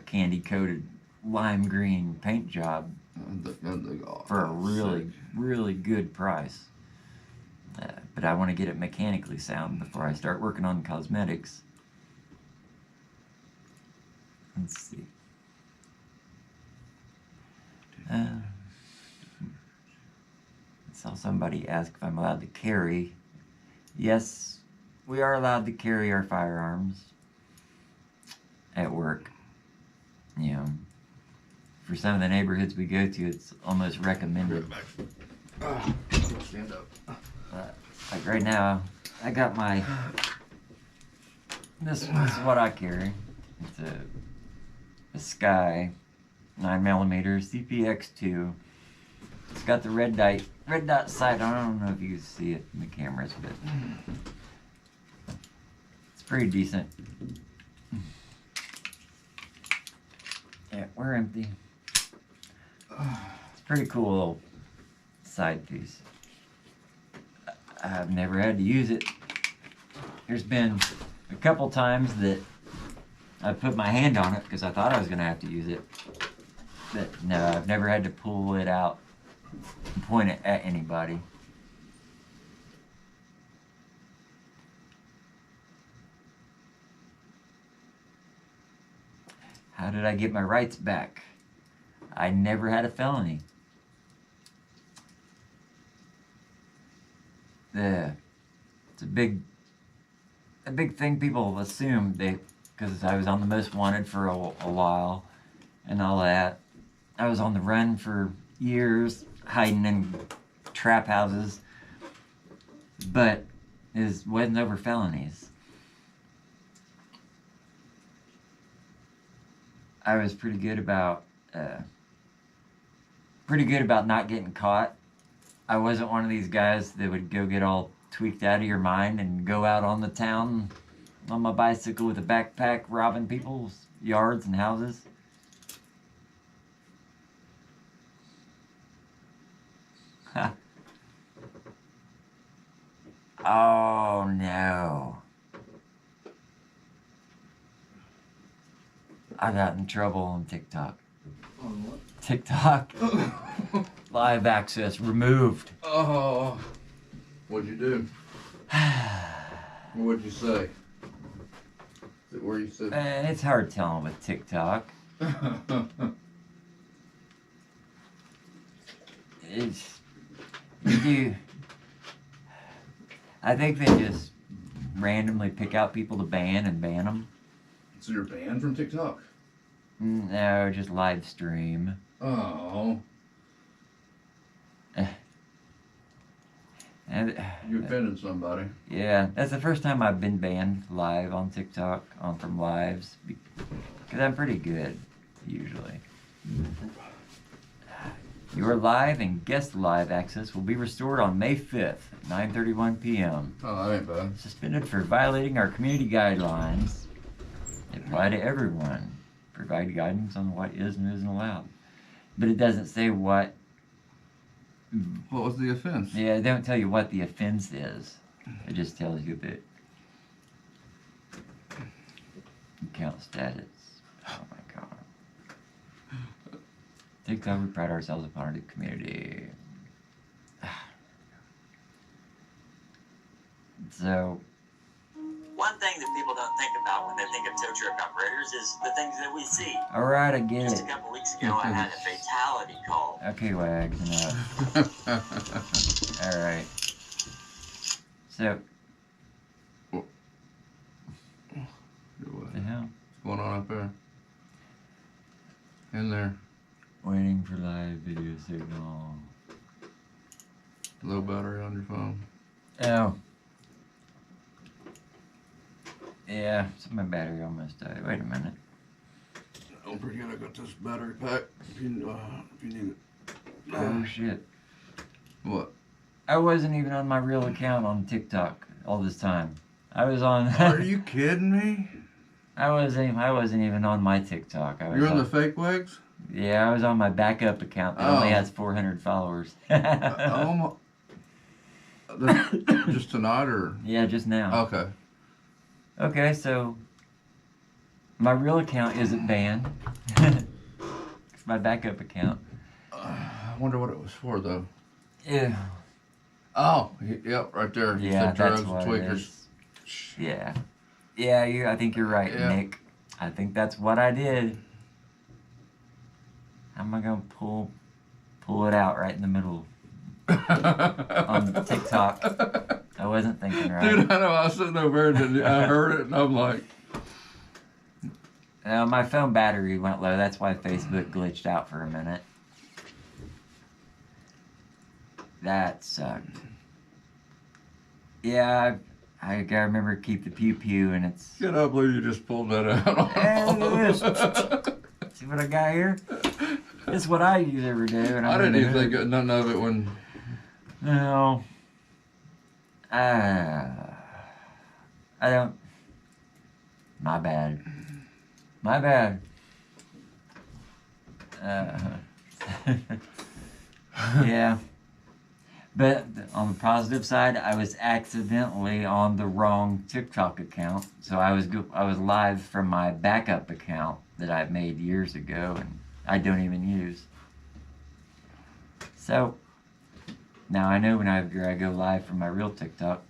candy coated lime green paint job for a really good price. But I want to get it mechanically sound before I start working on cosmetics. Let's see. I saw somebody ask if I'm allowed to carry. Yes, we are allowed to carry our firearms at work. You know, for some of the neighborhoods we go to, it's almost recommended. Stand up. Like right now, I got my. This is what I carry. It's a Sky 9mm CPX2. It's got the red dot sight. I don't know if you can see it in the cameras, but it's pretty decent. Yeah, we're empty. It's pretty cool little side piece. I've never had to use it. There's been a couple times that I put my hand on it because I thought I was going to have to use it. But no, I've never had to pull it out and point it at anybody. How did I get my rights back? I never had a felony. It's a big thing people assume because I was on the most wanted for a while and all that. I was on the run for years, hiding in trap houses, but it wasn't over felonies. I was pretty good about not getting caught. I wasn't one of these guys that would go get all tweaked out of your mind and go out on the town on my bicycle with a backpack robbing people's yards and houses. Oh no. I got in trouble on TikTok. On what? TikTok. Live access removed. Oh. What'd you do? What'd you say? Is it where you said? It's hard telling with TikTok. I think they just randomly pick out people to ban and ban them. So you're banned from TikTok? No, just live stream. Oh. And, You offended somebody. yeah, that's the first time I've been banned live on TikTok from lives, because I'm pretty good usually. Your live and guest live access will be restored on May 5th at 9:31 p.m. Oh, that ain't bad. Suspended for violating our community guidelines. They apply to everyone. Provide guidance on what is and isn't allowed. But it doesn't say what. What was the offense? Yeah, it don't tell you what the offense is. It just tells you that account status. Oh my god. TikTok, we pride ourselves upon our community. So, one thing that people don't think about when they think of tow truck operators is the things that we see. alright, I get Just it. a couple weeks ago, I had a fatality call. Okay, Wags, enough. Alright. So, what the hell? What's going on up there? In there. Waiting for live video signal. Low battery on your phone. Oh. Yeah, so my battery almost died. Wait a minute. Don't forget I got this battery pack if you need it. Oh shit. What? I wasn't even on my real account on TikTok all this time. I was on. Are you kidding me? I wasn't even on my TikTok. I was You're on the fake Wags? Yeah, I was on my backup account that only Oh. has 400 followers. Oh just tonight or? Yeah, just now. Okay. Okay, so my real account isn't banned. It's my backup account. I wonder what it was for though. Yeah. Oh, yep, right there. You Yeah, said drugs that's and what it tweakers. is. Yeah. Yeah, I think you're right, Yeah. Nick. I think that's what I did. How am I gonna pull it out right in the middle on TikTok? I wasn't thinking right. Dude, I know. I was sitting over there and I heard it and I'm like, My phone battery went low. That's why Facebook glitched out for a minute. That sucked. Yeah, I gotta remember to keep the pew pew, and it's. I cannot believe you just pulled that out. Hey, look at this. See what I got here? This is what I use every day. When I I'm didn't in even the think hood. of none of it when. No. I don't. My bad. My bad. Yeah. But on the positive side, I was accidentally on the wrong TikTok account. So I was live from my backup account that I made years ago and I don't even use. So now I know whenever I go live from my real TikTok,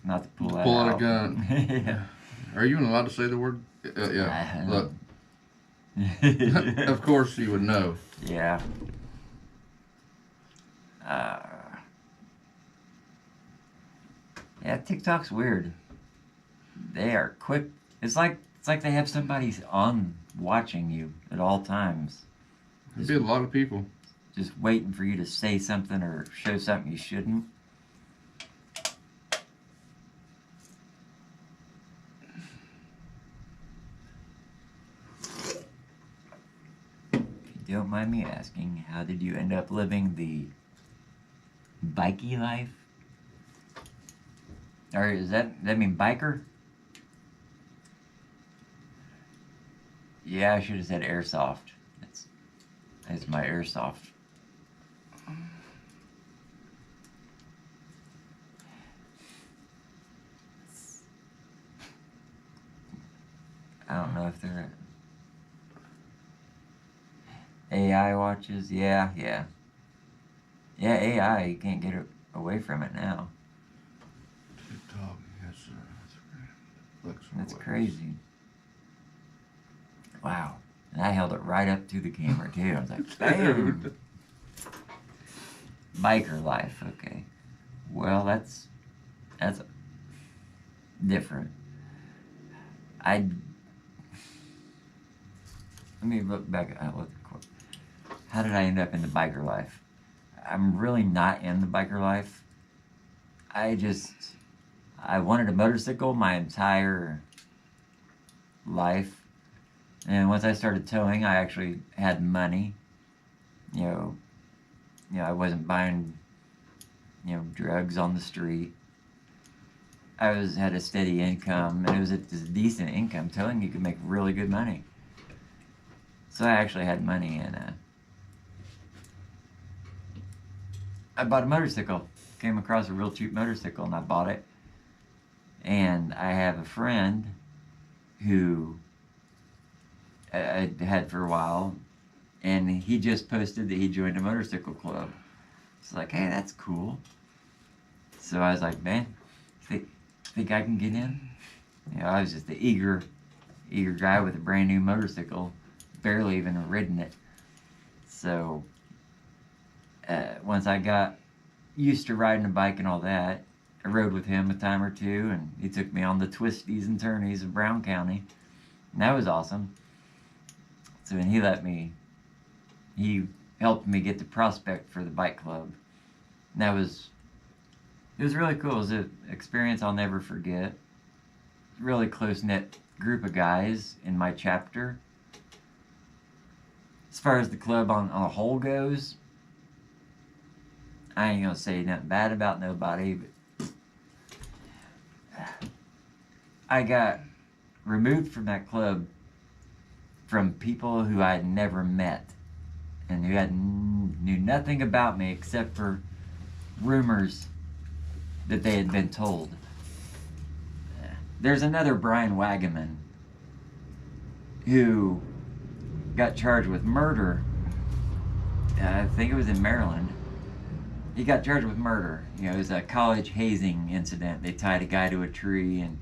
not to pull that Pull out a out. gun. Yeah. Are you even allowed to say the word? Yeah. Look, Yeah. of course you would know. Yeah. Yeah, TikTok's weird. They are quick. It's like they have somebody on watching you at all times, There'd be a lot of people. just waiting for you to say something or show something you shouldn't. If you don't mind me asking, how did you end up living the bikey life? Or does that mean biker? Yeah, I should have said airsoft. It's my airsoft. I don't know if they're AI watches. Yeah. Yeah, AI. You can't get away from it now. TikTok, yes sir. That's crazy. Wow. And I held it right up to the camera too. I was like, bam. Biker life. Okay. Well, that's different. Let me look back at how did I end up in the biker life? I'm really not in the biker life. I wanted a motorcycle my entire life. And once I started towing, I actually had money. You know, I wasn't buying, drugs on the street. I had a steady income, and it was a decent income. Telling you could make really good money. So I actually had money, and I bought a motorcycle. Came across a real cheap motorcycle, and I bought it. And I have a friend who I had for a while, and he just posted that he joined a motorcycle club. It's like, hey, that's cool. So I was like, man, think I can get in? I was just the eager guy with a brand new motorcycle, barely even ridden it. So once I got used to riding a bike and all that, I rode with him a time or two, and he took me on the twisties and turnies of Brown County, and that was awesome. So and he helped me get the prospect for the bike club, and it was really cool. It was an experience I'll never forget. Really close-knit group of guys in my chapter. As far as the club on a whole goes, I ain't gonna say nothing bad about nobody, but I got removed from that club from people who I had never met and who knew nothing about me except for rumors that they had been told. There's another Brian Wagaman who got charged with murder. I think it was in Maryland. He got charged with murder. It was a college hazing incident. They tied a guy to a tree, and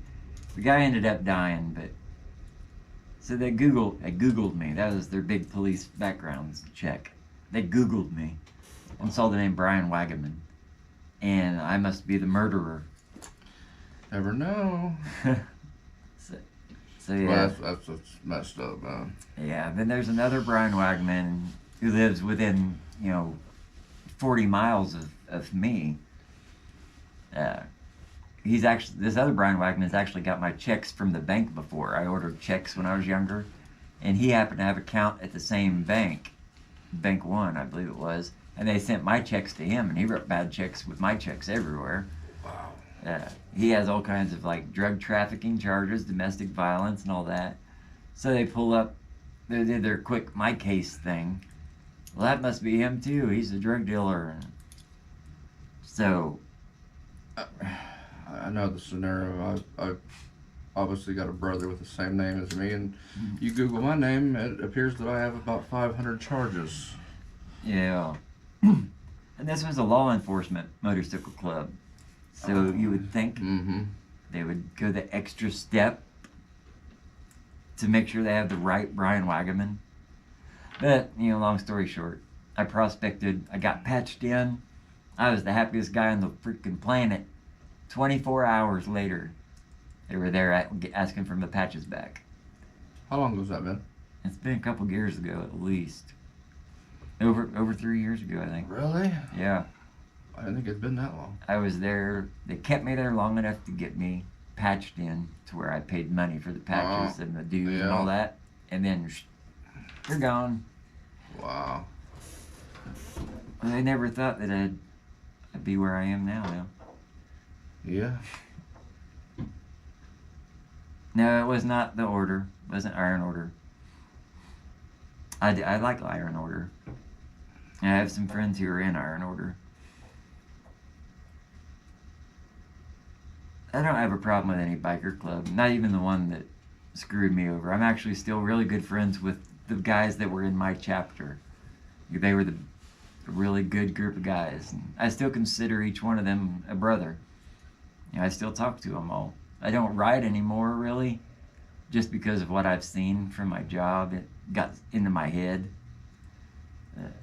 the guy ended up dying. But so they Googled me. That was their big police background check. They Googled me and saw the name Brian Wagaman, and I must be the murderer. Never know. So yeah. Well, that's what's messed up, man. Yeah. Then there's another Brian Wagaman who lives within 40 miles of me. This other Brian Wagner has actually got my checks from the bank before. I ordered checks when I was younger, and he happened to have an account at the same bank, Bank One, I believe it was, and they sent my checks to him, and he wrote bad checks with my checks everywhere. Wow. He has all kinds of drug trafficking charges, domestic violence, and all that. So they pull up, they did their quick my case thing. Well, that must be him too. He's a drug dealer. So I know the scenario. I obviously got a brother with the same name as me, and you Google my name, it appears that I have about 500 charges. Yeah. And this was a law enforcement motorcycle club. So you would think they would go the extra step to make sure they have the right Brian Wagaman. But, long story short, I prospected, I got patched in. I was the happiest guy on the freaking planet. 24 hours later, they were there asking for the patches back. How long has that been? It's been a couple years ago at least. Over 3 years ago, I think. Really? Yeah. I didn't think it'd been that long. I was there. They kept me there long enough to get me patched in to where I paid money for the patches and the dues and all that. And then they're gone. Wow. I never thought that I'd be where I am now, though. Yeah. No, it was not the Order. It wasn't Iron Order. I like Iron Order. I have some friends who are in Iron Order. I don't have a problem with any biker club. Not even the one that screwed me over. I'm actually still really good friends with the guys that were in my chapter. They were a really good group of guys. And I still consider each one of them a brother. I still talk to them all. I don't ride anymore, really, just because of what I've seen from my job. It got into my head. And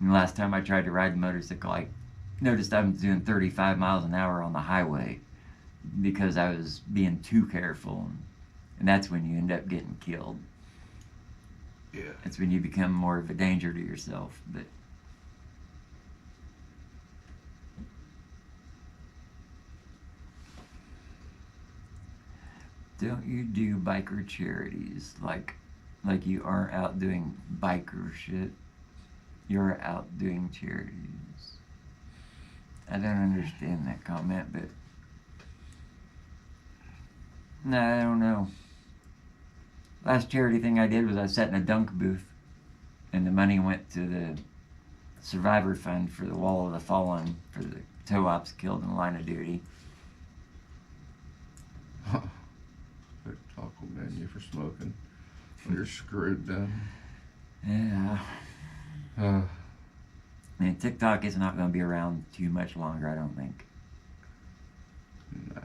the last time I tried to ride a motorcycle, I noticed I was doing 35 miles an hour on the highway because I was being too careful. And that's when you end up getting killed. Yeah. It's when you become more of a danger to yourself. But don't you do biker charities like you aren't out doing biker shit? You're out doing charities. I don't understand that comment, but no, I don't know. Last charity thing I did was I sat in a dunk booth, and the money went to the survivor fund for the Wall of the Fallen for the toe ops killed in the line of duty. They compliment you for smoking. Well, you're screwed then. Yeah. Uh, I mean, TikTok is not going to be around too much longer, I don't think. no,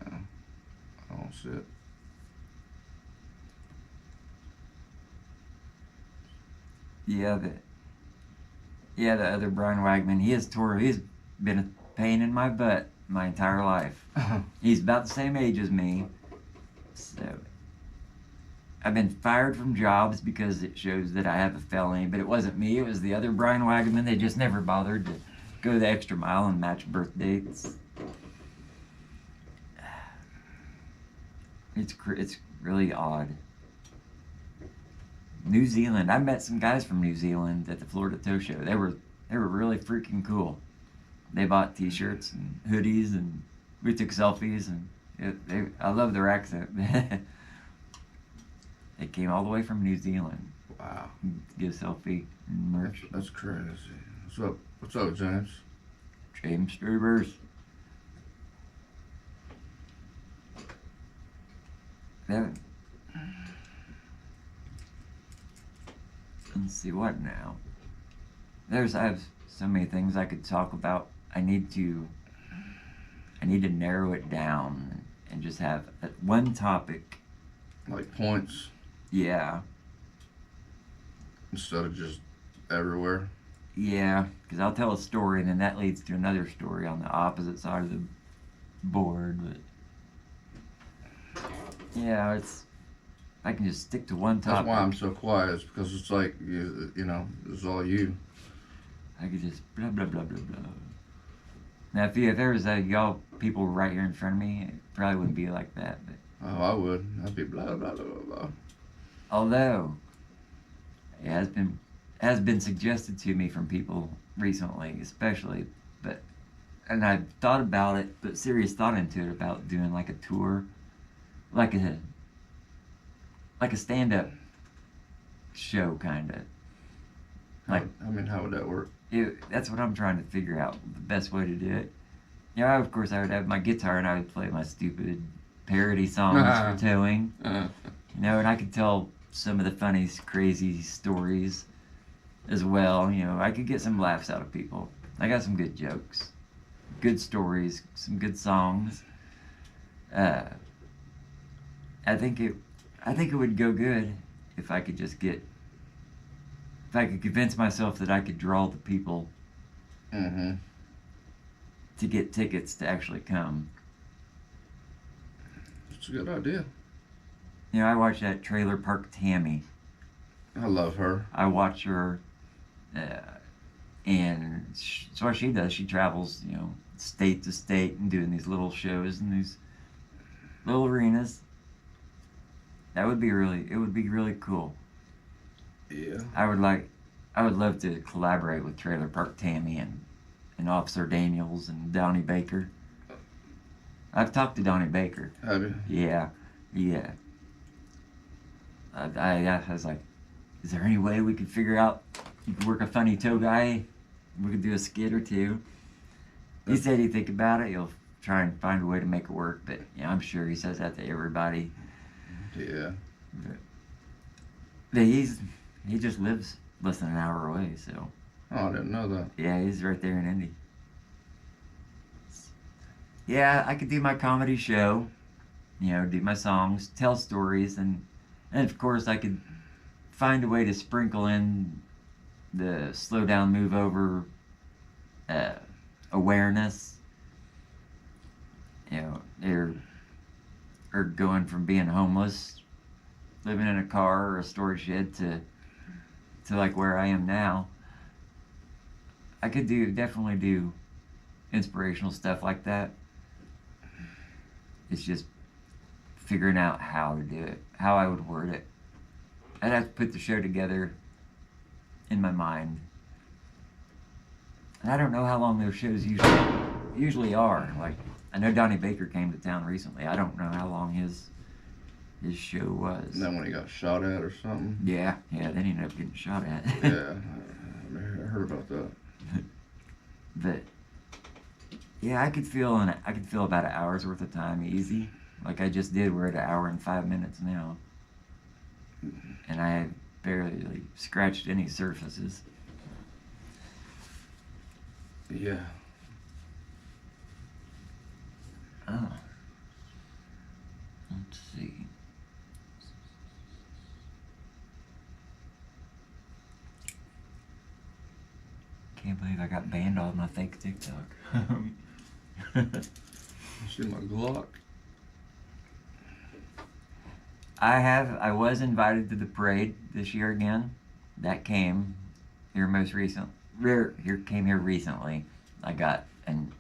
I don't see it. Yeah, the other Brian Wagman, he's been a pain in my butt my entire life. He's about the same age as me. So, I've been fired from jobs because it shows that I have a felony, but it wasn't me, it was the other Brian Wagman. They just never bothered to go the extra mile and match birth dates. It's really odd. New Zealand. I met some guys from New Zealand at the Florida Tow Show. They were really freaking cool. They bought T-shirts and hoodies, and we took selfies. And I love their accent. They came all the way from New Zealand Wow, to get a selfie and merch. that's crazy. What's up, James? James Strubers. Let's see what now. I have so many things I could talk about. I need to narrow it down and just have one topic. Like points Yeah, instead of just everywhere. yeah, because I'll tell a story and then that leads to another story on the opposite side of the board. But yeah, I can just stick to one topic. That's why I'm so quiet. It's because it's like you know, it's all you. I could just blah blah blah blah blah. Now, if there was y'all people right here in front of me, it probably wouldn't be like that. But Oh, I would. I'd be blah blah blah blah blah. although it has been suggested to me from people recently, especially, and I've thought about it, put serious thought into it about doing like a tour, like a stand-up show kind of. Like, How would that work? That's what I'm trying to figure out, the best way to do it. You know, of course, I would have my guitar and I would play my stupid parody songs for towing. You know, and I could tell some of the funny, crazy stories as well. You know, I could get some laughs out of people. I got some good jokes, good stories, some good songs. I think it would go good if I could convince myself that I could draw the people Mm-hmm. to get tickets to actually come. It's a good idea. You know, I watch that Trailer Park Tammy. I love her. I watch her, and so what she does, she travels, you know, state to state and doing these little shows in these little arenas. It would be really cool. Yeah. I would love to collaborate with Trailer Park Tammy and Officer Daniels and Donnie Baker. I've talked to Donnie Baker. Have you? Yeah. I was like, is there any way we could figure out, you could work a funny tow guy, we could do a skit or two? He said he'd think about it, he'll try and find a way to make it work, but yeah, I'm sure he says that to everybody. Yeah. But he just lives less than an hour away, so Oh, I didn't know that. yeah, he's right there in Indy. Yeah, I could do my comedy show, you know, do my songs, tell stories, and of course I could find a way to sprinkle in the slow down, move over awareness. You know, they're going from being homeless, living in a car or a storage shed to like where I am now. I could definitely do inspirational stuff like that. It's just figuring out how to do it, how I would word it. I'd have to put the show together in my mind. And I don't know how long those shows usually are. Like, I know Donnie Baker came to town recently. I don't know how long his show was. And then when he got shot at or something. Yeah, then he ended up getting shot at. Yeah, I heard about that. But yeah, I could feel about an hour's worth of time easy. Like I just did. We're at 1 hour and 5 minutes now, and I have barely scratched any surfaces. Yeah. Oh. Let's see. Can't believe I got banned off my fake TikTok. See my Glock? I was invited to the parade this year again. That came here came here recently. I got an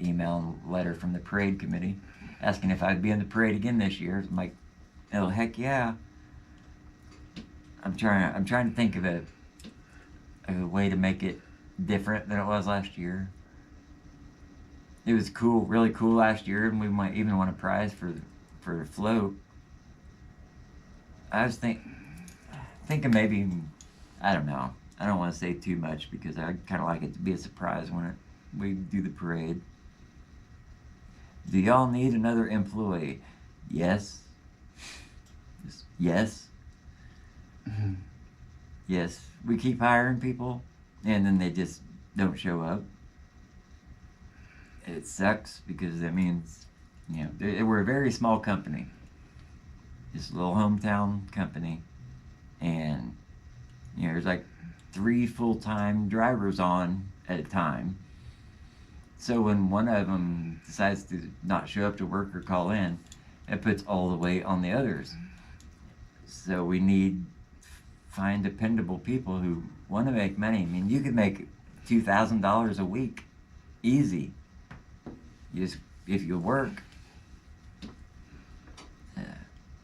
email and letter from the parade committee asking if I'd be in the parade again this year. I'm like, oh heck yeah. I'm trying to think of a way to make it different than it was last year. It was cool, really cool last year, and we might even won a prize for the float. I was thinking maybe, I don't know. I don't want to say too much because I kind of like it to be a surprise when we do the parade. Do y'all need another employee? Yes. Yes. Mm-hmm. Yes. We keep hiring people, and then they just don't show up. It sucks because that means, we're a very small company. Just a little hometown company, and there's like 3 full-time drivers on at a time. So when one of them decides to not show up to work or call in, it puts all the weight on the others. So we need find dependable people who want to make money. I mean, you could make $2,000 a week, easy. If you work.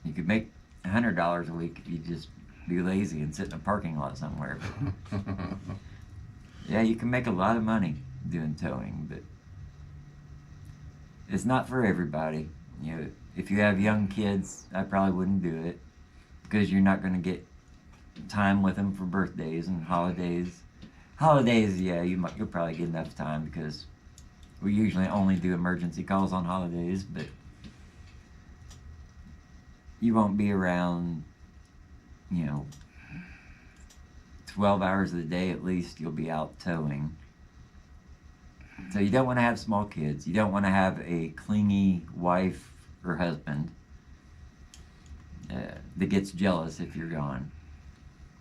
You could make $100 a week if you just be lazy and sit in a parking lot somewhere. Yeah, you can make a lot of money doing towing, but it's not for everybody. If you have young kids, I probably wouldn't do it because you're not going to get time with them for birthdays and holidays. Holidays, yeah, you'll probably get enough time because we usually only do emergency calls on holidays, but you won't be around, 12 hours of the day at least. You'll be out towing. So you don't want to have small kids. You don't want to have a clingy wife or husband that gets jealous if you're gone.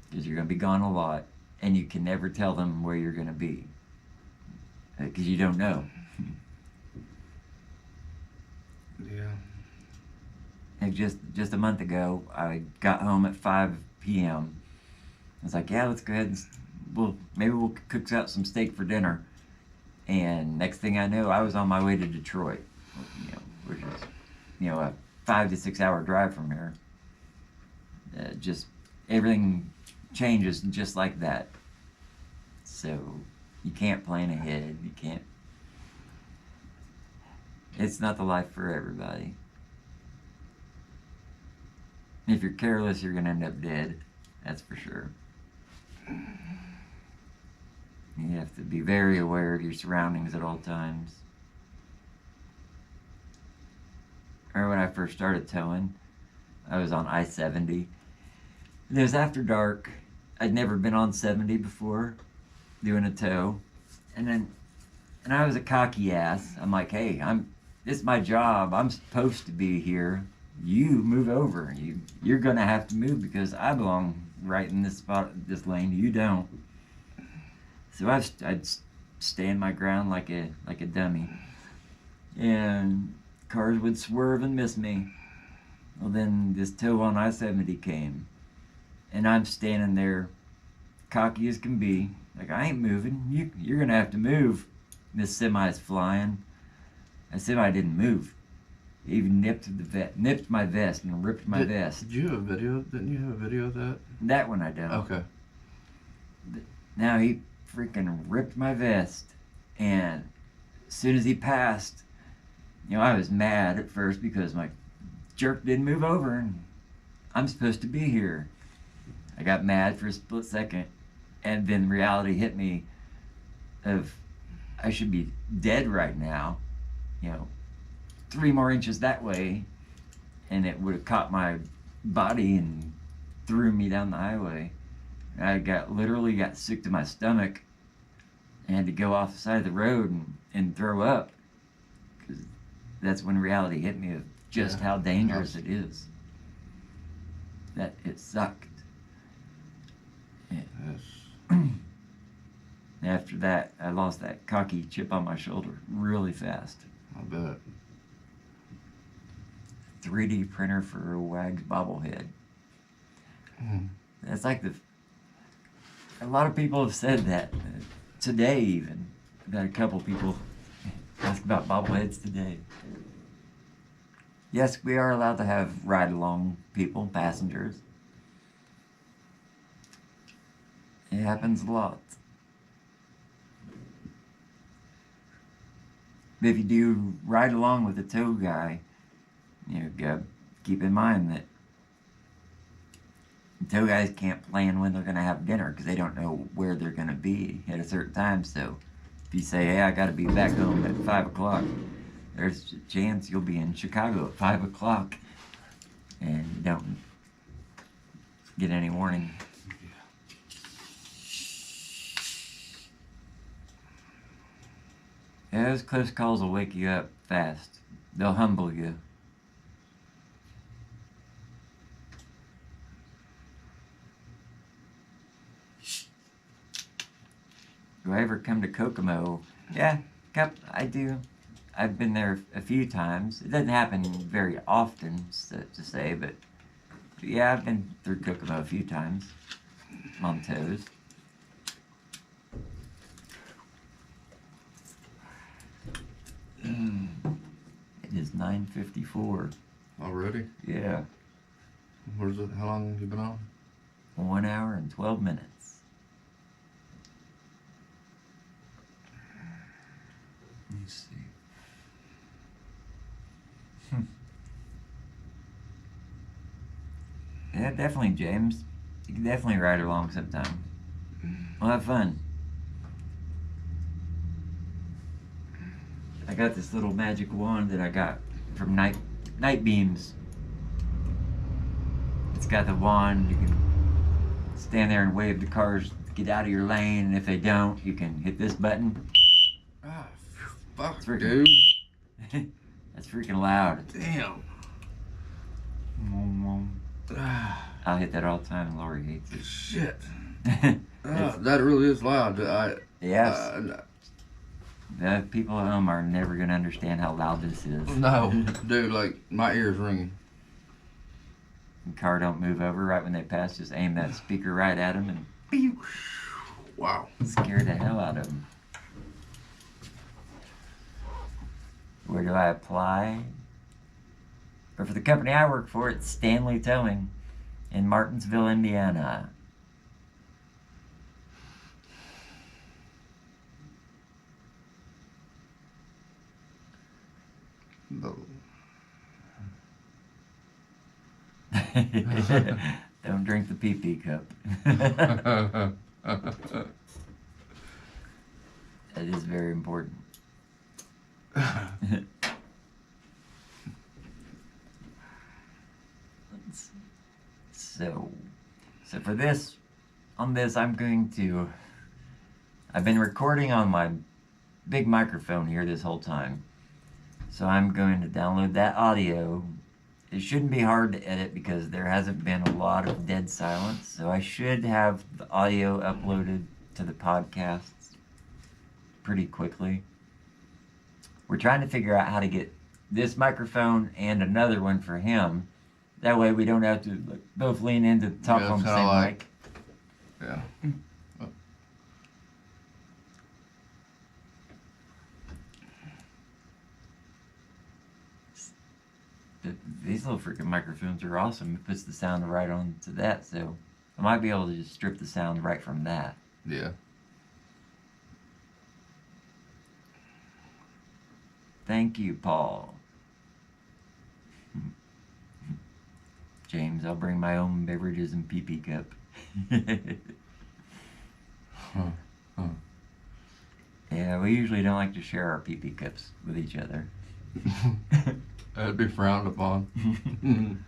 Because you're going to be gone a lot, and you can never tell them where you're going to be. Because you don't know. Yeah. And just a month ago, I got home at 5 p.m. I was like, yeah, let's go ahead and maybe we'll cook out some steak for dinner. And next thing I know, I was on my way to Detroit, which is, a 5 to 6 hour drive from here. Just everything changes just like that. So you can't plan ahead. You can't. It's not the life for everybody. If you're careless, you're going to end up dead. That's for sure. You have to be very aware of your surroundings at all times. I remember when I first started towing, I was on I-70. It was after dark. I'd never been on 70 before, doing a tow. And I was a cocky ass. I'm like, hey, this is my job. I'm supposed to be here. You move over. You're going to have to move because I belong right in this spot, this lane. You don't. So I'd stand my ground like a dummy. And cars would swerve and miss me. Well, then this tow on I-70 came. And I'm standing there, cocky as can be. Like, I ain't moving. You're going to have to move. This semi's flying. The semi didn't move. He even nipped my vest and ripped my vest. Did you have a video? Didn't you have a video of that? That one I don't. Okay. But now he freaking ripped my vest. And as soon as he passed, you know, I was mad at first because my jerk didn't move over and I'm supposed to be here. I got mad for a split second, and then reality hit me of I should be dead right now, you know, 3 more inches that way, and it would have caught my body and threw me down the highway. I literally got sick to my stomach and had to go off the side of the road and throw up, because that's when reality hit me of just how dangerous it is. That it sucked. Yes. After that, I lost that cocky chip on my shoulder really fast. I bet. 3D printer for a Wags bobblehead. That's like a lot of people have said that today even. I've had a couple people ask about bobbleheads today. Yes, we are allowed to have ride-along people, passengers. It happens a lot. But if you do ride along with a tow guy, you know, gotta keep in mind that tow guys can't plan when they're going to have dinner because they don't know where they're going to be at a certain time. So if you say, hey, I got to be back home at 5 o'clock, there's a chance you'll be in Chicago at 5 o'clock and you don't get any warning. Yeah, those close calls will wake you up fast. They'll humble you. Do I ever come to Kokomo? Yeah, I do. I've been there a few times. It doesn't happen very often, to say, but yeah, I've been through Kokomo a few times. On toes. It is 9:54. Already? Yeah. Where's it? How long have you been on? 1 hour and 12 minutes. Let me see. Yeah, definitely, James. You can definitely ride along sometime. We'll have fun. I got this little magic wand that I got from Night Beams. It's got the wand. You can stand there and wave the cars to get out of your lane, and if they don't, you can hit this button. Ah, fuck, Freaking- dude. That's freaking loud. Damn. Ah, I'll hit that all the time, and Lori hates shit. it. That really is loud. Yes. The people at home are never going to understand how loud this is. No, dude, like, my ears ringing. The car don't move over right when they pass, just aim that speaker right at them and pew, Wow. scare the hell out of them. Where do I apply? Or for the company I work for, it's Stanley Towing in Martinsville, Indiana. No. Don't drink the pee-pee cup. That is very important. So for this, on this, I've been recording on my big microphone here this whole time. So I'm going to download that audio. It shouldn't be hard to edit because there hasn't been a lot of dead silence. So I should have the audio uploaded to the podcasts pretty quickly. We're trying to figure out how to get this microphone and another one for him. That way we don't have to both lean in to talk Yeah, on the kinda same like- mic. Yeah. These little freaking microphones are awesome. It puts the sound right on to that, so I might be able to just strip the sound right from that. Yeah. Thank you, Paul. James, I'll bring my own beverages and pee-pee cup. Yeah, we usually don't like to share our pee-pee cups with each other. That'd be frowned upon.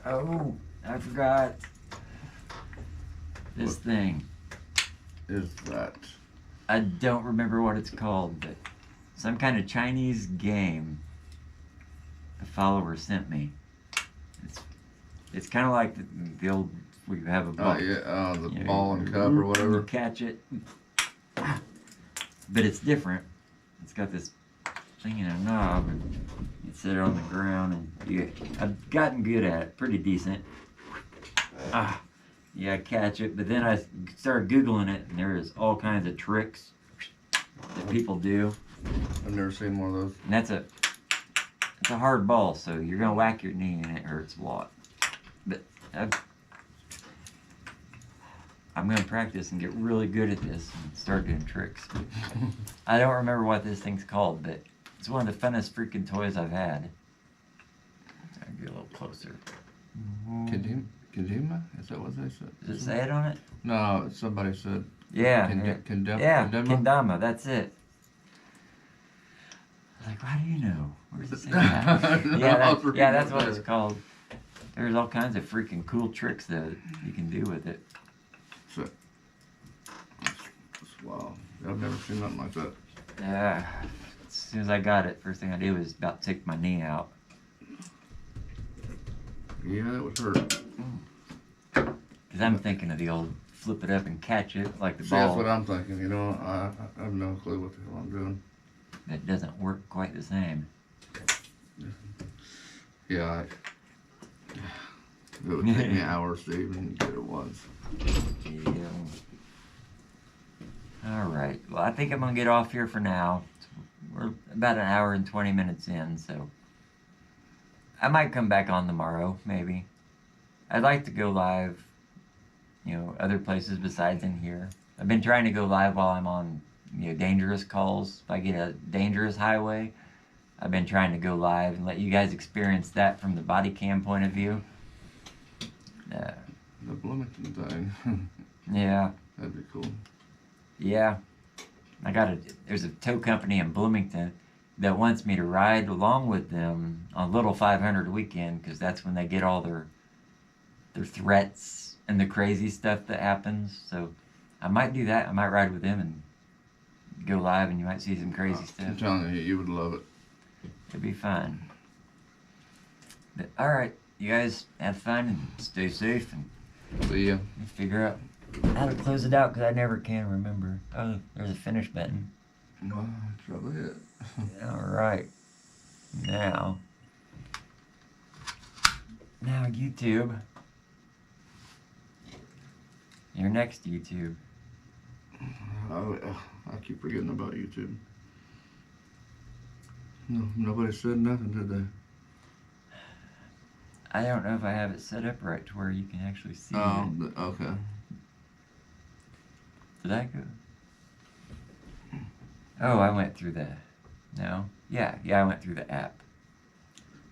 Oh, I forgot. This What? thing. Is that? I don't remember what it's called, but some kind of Chinese game a follower sent me. It's kind of like the old, where you have a Oh ball. yeah, the you know, ball and cup or you whatever. catch it. But it's different. It's got this thing in a knob, and you set it on the ground, and I've gotten good at it, pretty decent. Yeah, I catch it, but then I started Googling it, and there is all kinds of tricks that people do. I've never seen one of those. And it's a hard ball, so you're gonna whack your knee and it hurts a lot. But I'm gonna practice and get really good at this and start doing tricks. I don't remember what this thing's called, but it's one of the funnest freaking toys I've had. I'll get a little closer. Kojima? Is that what they said? Does it say it on it? No, somebody said. Yeah. Kendama? Kendama, that's it. I was like, how do you know? Where does it say that? No, yeah, I was reading that's what it. it's called. There's all kinds of freaking cool tricks that you can do with it. So, wow. I've never seen nothing like that. Yeah. As soon as I got it, first thing I did was about take my knee out. Yeah, that would hurt. Because I'm thinking of the old flip it up and catch it like the See, that's ball. what I'm thinking, you know. I have no clue what the hell I'm doing. That doesn't work quite the same. Yeah, it would take me hours to even get it once. Yeah. Alright. Well, I think I'm going to get off here for now. We're about an hour and 20 minutes in, so I might come back on tomorrow, maybe. I'd like to go live, other places besides in here. I've been trying to go live while I'm on, dangerous calls. If I get a dangerous highway, I've been trying to go live and let you guys experience that from the body cam point of view. The Bloomington thing. Yeah. That'd be cool. Yeah. There's a tow company in Bloomington that wants me to ride along with them on Little 500 weekend, because that's when they get all their threats and the crazy stuff that happens. So I might do that. I might ride with them and go live, and you might see some crazy I'm stuff. telling you, you would love it. It'd be fun. But alright, you guys have fun and stay safe, and See ya. let me figure out how to close it out, because I never can remember. Oh, there's a finish button. Well, that's probably it. Alright. Now YouTube. Your next YouTube. I keep forgetting about YouTube. No, nobody said nothing, did they? I don't know if I have it set up right to where you can actually see Oh, it. okay. Did I go? Oh, I went through the... No? Yeah, I went through the app.